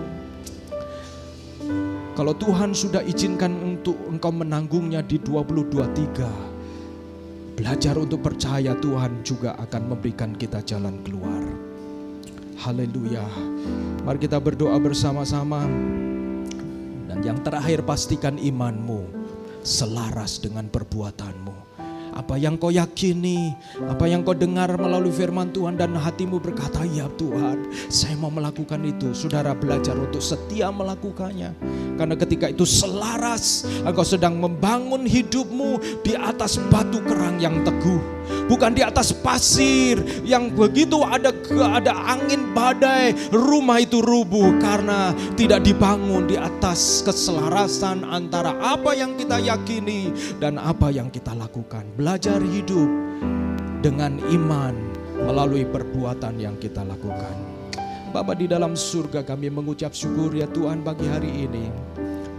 kalau Tuhan sudah izinkan untuk engkau menanggungnya di 2023, belajar untuk percaya Tuhan juga akan memberikan kita jalan keluar. Haleluya. Mari kita berdoa bersama-sama. Dan yang terakhir, pastikan imanmu selaras dengan perbuatanmu. Apa yang kau yakini, apa yang kau dengar melalui firman Tuhan dan hatimu berkata, ya Tuhan, saya mau melakukan itu. Saudara belajar untuk setia melakukannya. Karena ketika itu selaras, engkau sedang membangun hidupmu di atas batu kerang yang teguh. Bukan di atas pasir yang begitu ada angin badai, rumah itu rubuh karena tidak dibangun di atas keselarasan antara apa yang kita yakini dan apa yang kita lakukan. Belajar hidup dengan iman melalui perbuatan yang kita lakukan. Bapa di dalam surga, kami mengucap syukur ya Tuhan bagi hari ini.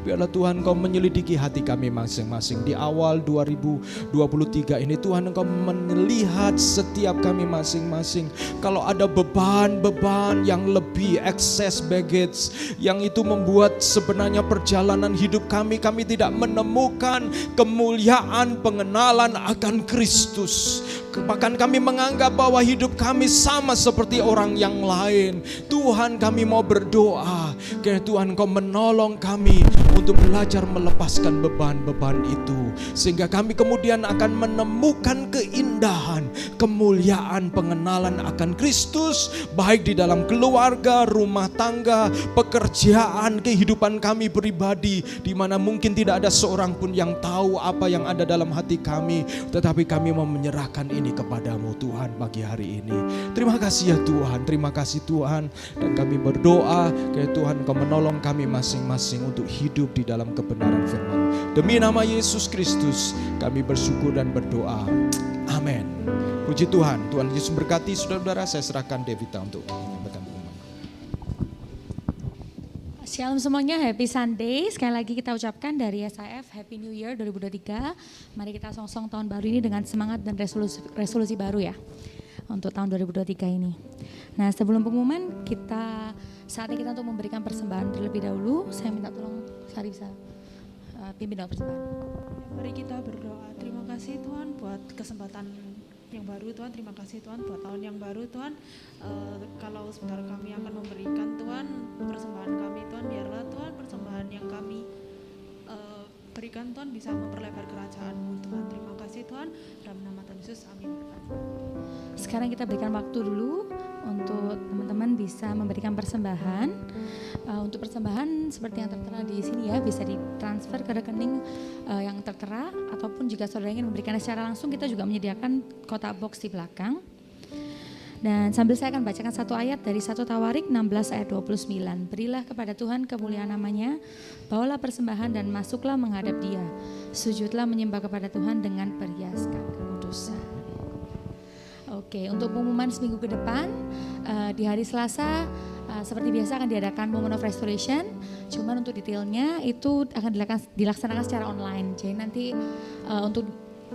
Biarlah Tuhan Engkau menyelidiki hati kami masing-masing. Di awal 2023 ini Tuhan Engkau melihat setiap kami masing-masing. Kalau ada beban-beban yang lebih, excess baggage, yang itu membuat sebenarnya perjalanan hidup kami tidak menemukan kemuliaan pengenalan akan Kristus. Bahkan kami menganggap bahwa hidup kami sama seperti orang yang lain. Tuhan, kami mau berdoa kiranya Tuhan Engkau menolong kami untuk belajar melepaskan beban-beban itu, sehingga kami kemudian akan menemukan keindahan, kemuliaan pengenalan akan Kristus, baik di dalam keluarga, rumah tangga, pekerjaan, kehidupan kami pribadi, di mana mungkin tidak ada seorang pun yang tahu apa yang ada dalam hati kami, tetapi kami mau menyerahkan ini kepadamu Tuhan pagi hari ini. Terima kasih ya Tuhan, terima kasih Tuhan, dan kami berdoa kiranya Tuhan Engkau menolong kami masing-masing untuk hidup hidup di dalam kebenaran firman. Demi nama Yesus Kristus kami bersyukur dan berdoa. Amin. Puji Tuhan. Tuhan Yesus berkati saudara-saudara. Saya serahkan Devita untuk menyampaikan pengumuman. Shalom semuanya, Happy Sunday. Sekali lagi kita ucapkan dari SIF Happy New Year 2023. Mari kita song-song tahun baru ini dengan semangat dan resolusi baru ya untuk tahun 2023 ini. Nah, sebelum pengumuman saatnya kita untuk memberikan persembahan terlebih dahulu. Saya minta tolong Sari bisa pimpin doa persembahan. Mari kita berdoa. Terima kasih Tuhan buat kesempatan yang baru Tuhan. Terima kasih Tuhan buat tahun yang baru Tuhan. Kalau saudara kami akan memberikan Tuhan persembahan kami Tuhan, biarlah Tuhan persembahan yang kami berikan Tuhan bisa memperlebar kerajaan-Mu Tuhan. Terima kasih Tuhan. Dalam nama Tuhan Yesus, amin. Sekarang kita berikan waktu dulu untuk teman-teman bisa memberikan persembahan. Untuk persembahan seperti yang tertera di sini ya, bisa ditransfer ke rekening yang tertera, ataupun jika saudara ingin memberikan secara langsung, kita juga menyediakan kotak box di belakang. Dan sambil saya akan bacakan satu ayat dari 1 Tawarik 16 ayat 29. Berilah kepada Tuhan kemuliaan namanya, bawalah persembahan dan masuklah menghadap Dia. Sujudlah menyembah kepada Tuhan dengan perhiaskan kekudusan. Oke, untuk pengumuman seminggu ke depan, di hari Selasa seperti biasa akan diadakan Moment of Restoration. Cuman untuk detailnya itu akan dilaksanakan secara online. Jadi nanti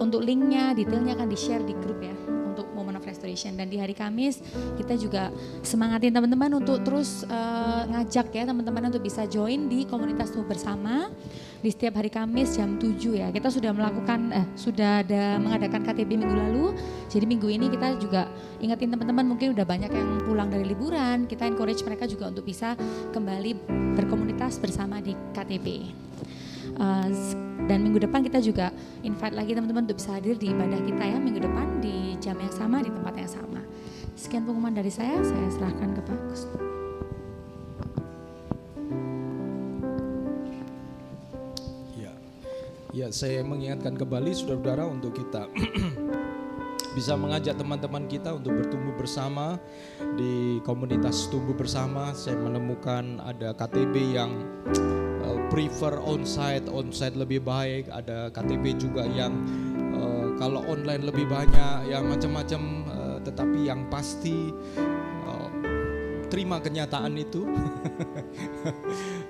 untuk linknya, detailnya akan di-share di grup ya untuk Moment of Restoration. Dan di hari Kamis kita juga semangatin teman-teman untuk terus ngajak ya teman-teman untuk bisa join di komunitas tumbuh bersama di setiap hari Kamis jam 7 ya. Kita sudah mengadakan KTB minggu lalu. Jadi minggu ini kita juga ingetin teman-teman, mungkin udah banyak yang pulang dari liburan. Kita encourage mereka juga untuk bisa kembali berkomunitas bersama di KTB. Dan minggu depan kita juga invite lagi teman-teman untuk bisa hadir di ibadah kita ya minggu depan di jam yang sama, di tempat yang sama. Sekian pengumuman dari saya serahkan ke Pak Agus. Ya, saya mengingatkan kembali saudara-saudara untuk kita bisa mengajak teman-teman kita untuk bertumbuh bersama di komunitas tumbuh bersama. Saya menemukan ada KTB yang prefer onsite lebih baik, ada KTB juga yang kalau online lebih banyak, ya macam-macam, tetapi yang pasti terima kenyataan itu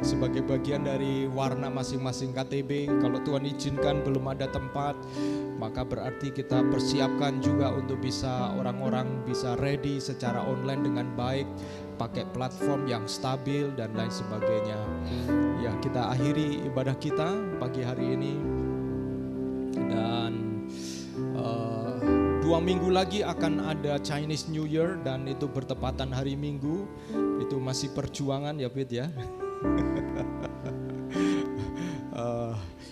sebagai bagian dari warna masing-masing KTB. Kalau Tuhan izinkan belum ada tempat, maka berarti kita persiapkan juga untuk bisa orang-orang bisa ready secara online dengan baik, pakai platform yang stabil dan lain sebagainya. Ya, kita akhiri ibadah kita pagi hari ini dan 2 minggu lagi akan ada Chinese New Year dan itu bertepatan hari Minggu. Itu masih perjuangan ya Pit ya.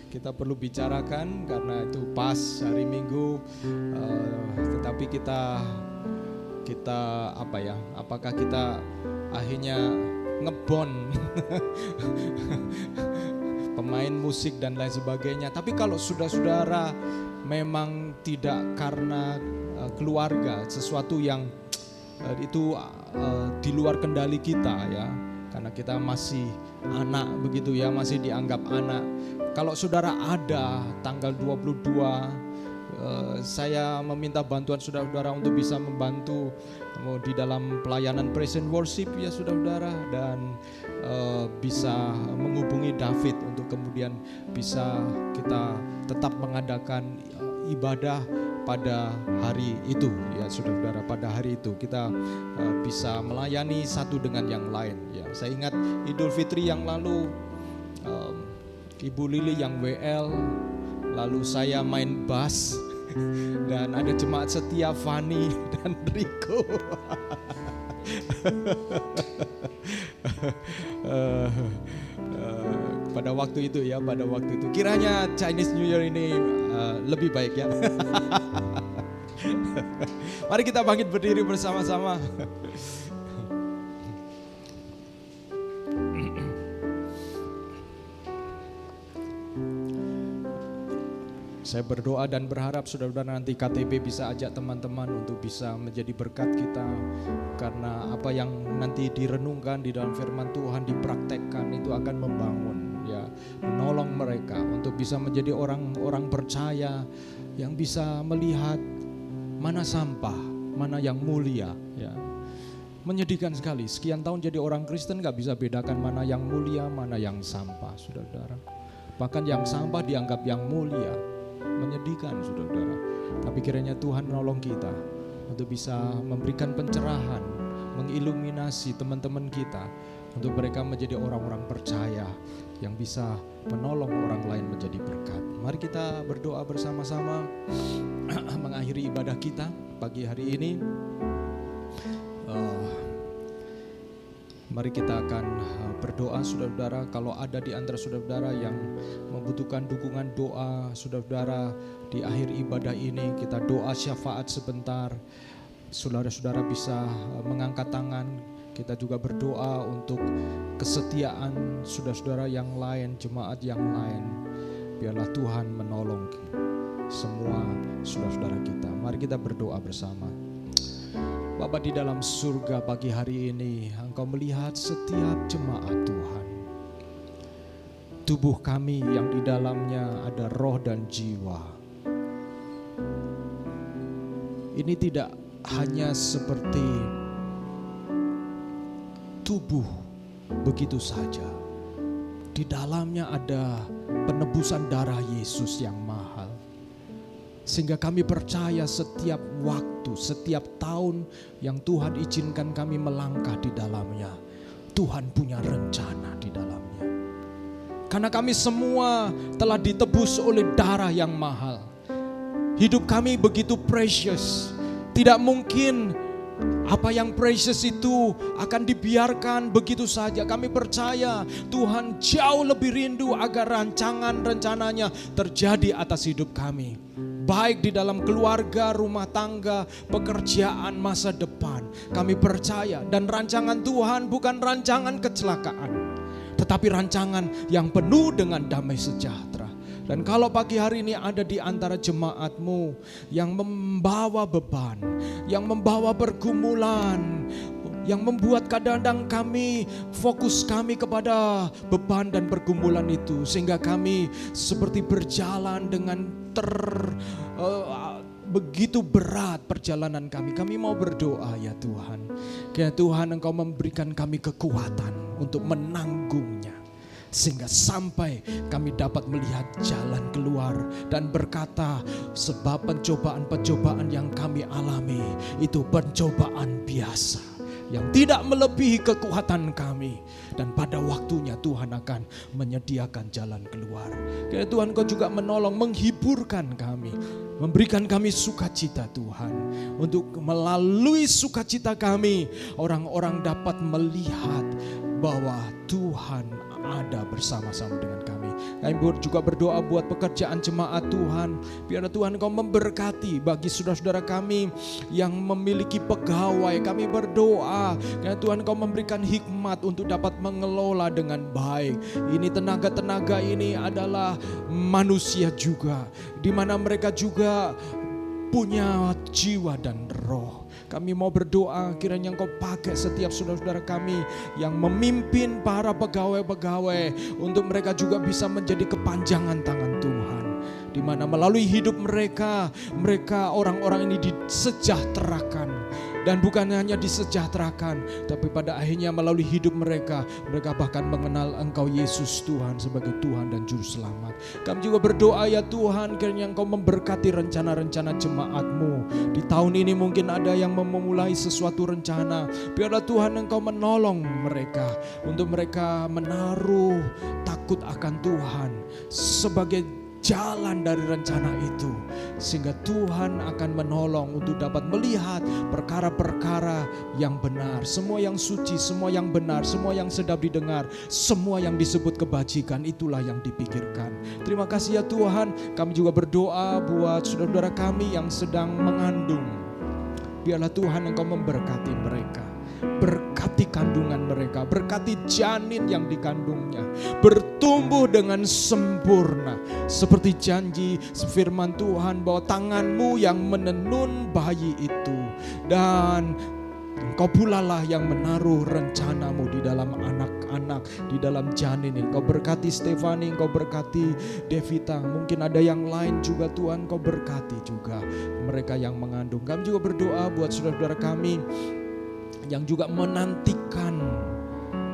Kita perlu bicarakan karena itu pas hari Minggu, tetapi kita apa ya? Apakah kita akhirnya ngebon pemain musik dan lain sebagainya? Tapi kalau saudara memang tidak karena keluarga, sesuatu yang itu di luar kendali kita ya, karena kita masih anak begitu ya, masih dianggap anak. Kalau saudara ada tanggal 22, saya meminta bantuan saudara-saudara untuk bisa membantu di dalam pelayanan praise and worship ya saudara-saudara, dan bisa menghubungi David untuk kemudian bisa kita tetap mengadakan ibadah pada hari itu ya saudara-saudara. Pada hari itu kita bisa melayani satu dengan yang lain ya. Saya ingat Idul Fitri yang lalu Ibu Lili yang WL, lalu saya main bass dan ada jemaat setia Fani dan Riko. Pada waktu itu ya, pada waktu itu kiranya Chinese New Year ini lebih baik ya. Mari kita bangkit berdiri bersama-sama. Saya berdoa dan berharap saudara-saudara nanti KTB bisa ajak teman-teman untuk bisa menjadi berkat kita. Karena apa yang nanti direnungkan di dalam firman Tuhan, dipraktekkan, itu akan membangun ya. menolong mereka untuk bisa menjadi orang-orang percaya yang bisa melihat mana sampah, mana yang mulia, ya. Menyedihkan sekali, sekian tahun jadi orang Kristen gak bisa bedakan mana yang mulia, mana yang sampah, saudara-saudara. Bahkan yang sampah dianggap yang mulia. Menyedihkan, saudara-saudara. Tapi kiranya Tuhan menolong kita untuk bisa memberikan pencerahan, mengiluminasi teman-teman kita, untuk mereka menjadi orang-orang percaya yang bisa menolong orang lain menjadi berkat. Mari kita berdoa bersama-sama mengakhiri ibadah kita pagi hari ini. Mari kita akan berdoa, saudara-saudara. Kalau ada di antara saudara-saudara yang membutuhkan dukungan doa, saudara-saudara, di akhir ibadah ini kita doa syafaat sebentar. Saudara-saudara bisa mengangkat tangan. Kita juga berdoa untuk kesetiaan saudara-saudara yang lain, jemaat yang lain. Biarlah Tuhan menolong semua saudara-saudara kita. Mari kita berdoa bersama. Bapa di dalam surga, pagi hari ini Engkau melihat setiap jemaat Tuhan. Tubuh kami yang di dalamnya ada roh dan jiwa. Ini tidak hanya seperti tubuh begitu saja. Di dalamnya ada penebusan darah Yesus yang mahal. Sehingga kami percaya setiap waktu, setiap tahun yang Tuhan izinkan kami melangkah di dalamnya, Tuhan punya rencana di dalamnya. Karena kami semua telah ditebus oleh darah yang mahal. Hidup kami begitu precious. Tidak mungkin apa yang precious itu akan dibiarkan begitu saja. Kami percaya Tuhan jauh lebih rindu agar rancangan rencananya terjadi atas hidup kami. Baik di dalam keluarga, rumah tangga, pekerjaan, masa depan. Kami percaya dan rancangan Tuhan bukan rancangan kecelakaan, tetapi rancangan yang penuh dengan damai sejahtera. Dan kalau pagi hari ini ada di antara jemaatmu yang membawa beban, yang membawa pergumulan, yang membuat kadang-kadang kami fokus kami kepada beban dan pergumulan itu, sehingga kami seperti berjalan dengan begitu berat perjalanan kami. Kami mau berdoa ya Tuhan, kiranya Tuhan Engkau memberikan kami kekuatan untuk menanggungnya, sehingga sampai kami dapat melihat jalan keluar dan berkata, sebab pencobaan-pencobaan yang kami alami itu pencobaan biasa yang tidak melebihi kekuatan kami, dan pada waktunya Tuhan akan menyediakan jalan keluar. Kiranya Tuhan Kau juga menolong, menghiburkan kami, memberikan kami sukacita Tuhan, untuk melalui sukacita kami orang-orang dapat melihat bahwa Tuhan ada bersama-sama dengan kami. Kami juga berdoa buat pekerjaan jemaat Tuhan. Biar Tuhan Kau memberkati bagi saudara-saudara kami yang memiliki pegawai. Kami berdoa kiranya Tuhan Kau memberikan hikmat untuk dapat mengelola dengan baik. Ini tenaga-tenaga ini adalah manusia juga, di mana mereka juga punya jiwa dan roh. Kami mau berdoa kiranya Engkau pakai setiap saudara-saudara kami yang memimpin para pegawai-pegawai, untuk mereka juga bisa menjadi kepanjangan tangan Tuhan. Di mana melalui hidup mereka orang-orang ini disejahterakan. Dan bukan hanya disejahterakan, tapi pada akhirnya melalui hidup mereka bahkan mengenal Engkau Yesus Tuhan sebagai Tuhan dan Juru Selamat. Kami juga berdoa ya Tuhan, kiranya Engkau memberkati rencana-rencana jemaat-Mu. Di tahun ini mungkin ada yang memulai sesuatu rencana. Biarlah Tuhan Engkau menolong mereka, untuk mereka menaruh takut akan Tuhan sebagai jalan dari rencana itu, sehingga Tuhan akan menolong untuk dapat melihat perkara-perkara yang benar, semua yang suci, semua yang benar, semua yang sedap didengar, semua yang disebut kebajikan, itulah yang dipikirkan. Terima kasih ya Tuhan. Kami juga berdoa buat saudara-saudara kami yang sedang mengandung. Biarlah Tuhan Engkau memberkati mereka, berkati kandungan mereka, berkati janin yang dikandungnya, bertumbuh dengan sempurna seperti janji firman Tuhan bahwa tangan-Mu yang menenun bayi itu, dan Engkau pula lah yang menaruh rencana-Mu di dalam anak anak di dalam janin ini. Engkau berkati Stefani, Engkau berkati Devita. Mungkin ada yang lain juga Tuhan, Engkau berkati juga mereka yang mengandung. Kami juga berdoa buat saudara-saudara kami yang juga menantikan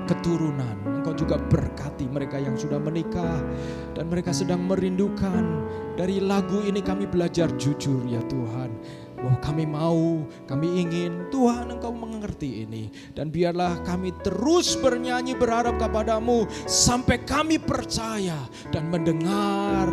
keturunan. Engkau juga berkati mereka yang sudah menikah dan mereka sedang merindukan. Dari lagu ini kami belajar jujur ya Tuhan, bahwa kami ingin Tuhan Engkau mengerti ini. Dan biarlah kami terus bernyanyi berharap kepadamu sampai kami percaya dan mendengar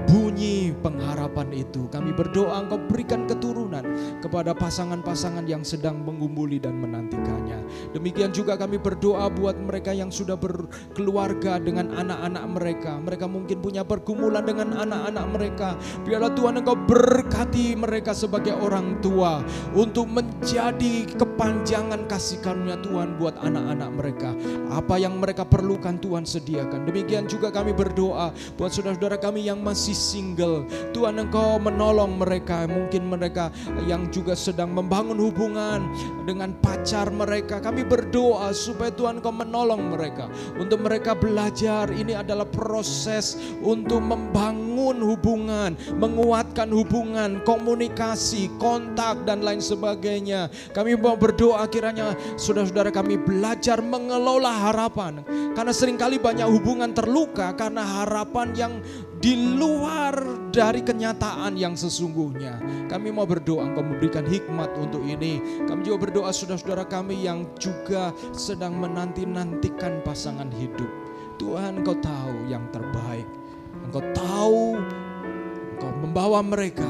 bunyi pengharapan itu. Kami berdoa Engkau berikan keturunan kepada pasangan-pasangan yang sedang mengumpuli dan menantikannya. Demikian juga kami berdoa buat mereka yang sudah berkeluarga dengan anak-anak mereka. Mereka mungkin punya pergumulan dengan anak-anak mereka. Biarlah Tuhan Engkau berkati mereka sebagai orang tua untuk menjadi kepanjangan kasih karunia Tuhan buat anak-anak mereka. Apa yang mereka perlukan Tuhan sediakan. Demikian juga kami berdoa buat saudara-saudara kami yang masih single. Tuhan Engkau menolong mereka. Mungkin mereka yang juga sedang membangun hubungan dengan pacar mereka. Kami berdoa supaya Tuhan Engkau menolong mereka. Untuk mereka belajar, ini adalah proses untuk membangun hubungan, menguatkan hubungan, komunikasi, kontak dan lain sebagainya. Kami mau berdoa kiranya saudara-saudara kami belajar mengelola harapan. Karena seringkali banyak hubungan terluka karena harapan yang di luar dari kenyataan yang sesungguhnya. Kami mau berdoa Engkau memberikan hikmat untuk ini. Kami juga berdoa saudara-saudara kami yang juga sedang menanti-nantikan pasangan hidup. Tuhan Engkau tahu yang terbaik. Engkau tahu Engkau membawa mereka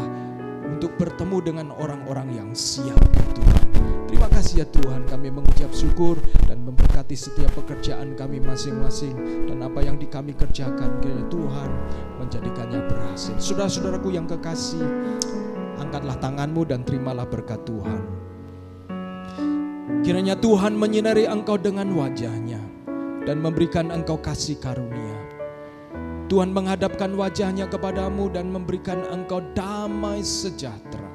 untuk bertemu dengan orang-orang yang siap Tuhan. Terima kasih ya Tuhan, kami mengucap syukur dan memberkati setiap pekerjaan kami masing-masing. Dan apa yang kami kerjakan kiranya Tuhan menjadikannya berhasil. Saudara-saudaraku yang kekasih, angkatlah tanganmu dan terimalah berkat Tuhan. Kiranya Tuhan menyinari engkau dengan wajahnya dan memberikan engkau kasih karunia. Tuhan menghadapkan wajahnya kepadamu dan memberikan engkau damai sejahtera.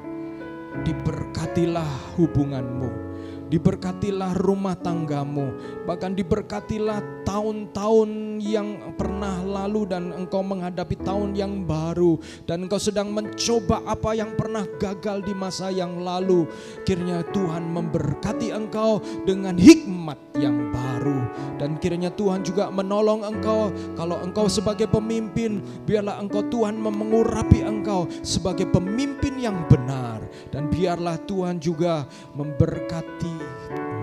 Diberkatilah hubunganmu, diberkatilah rumah tanggamu, bahkan diberkatilah tahun-tahun yang pernah lalu dan engkau menghadapi tahun yang baru dan engkau sedang mencoba apa yang pernah gagal di masa yang lalu. Kiranya Tuhan memberkati engkau dengan hikmat yang baru dan kiranya Tuhan juga menolong engkau. Kalau engkau sebagai pemimpin, biarlah engkau Tuhan mengurapi engkau sebagai pemimpin yang benar dan biarlah Tuhan juga memberkati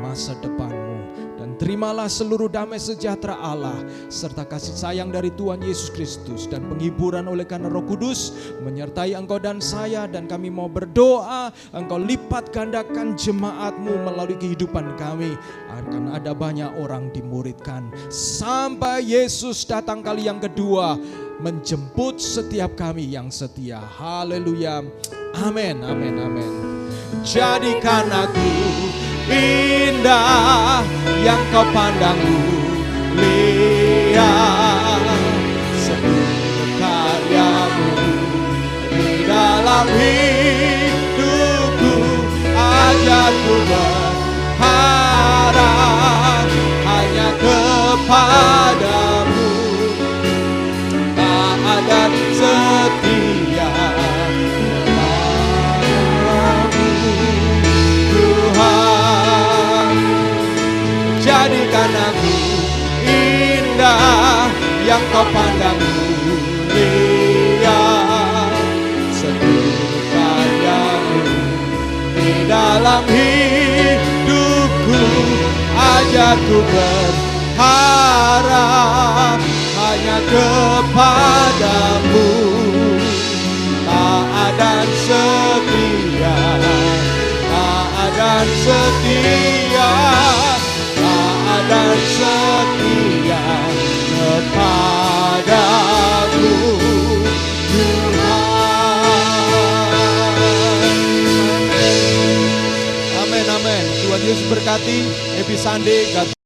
masa depanmu. Dan terimalah seluruh damai sejahtera Allah serta kasih sayang dari Tuhan Yesus Kristus dan penghiburan oleh karena Roh Kudus menyertai engkau dan saya. Dan kami mau berdoa engkau lipat gandakan jemaatmu melalui kehidupan kami, akan ada banyak orang dimuridkan sampai Yesus datang kali yang kedua menjemput setiap kami yang setia. Haleluya, amin, amin, amin. Jadikan aku indah yang kau pandang mulia, seluruh karyamu di dalam hidupku. Ajarku berharap hanya kepadamu, taat dan setia kepadamu Tuhan. Jadikan aku indah yang kau pandang mulia, seluruh karyamu di dalam hidupku. Ajarku berharap hanya kepadamu, taat dan setia, taat dan setia, taat dan setia kepadamu Tuhan. Amin, amin. Tuhan Yesus berkati. Happy Sunday.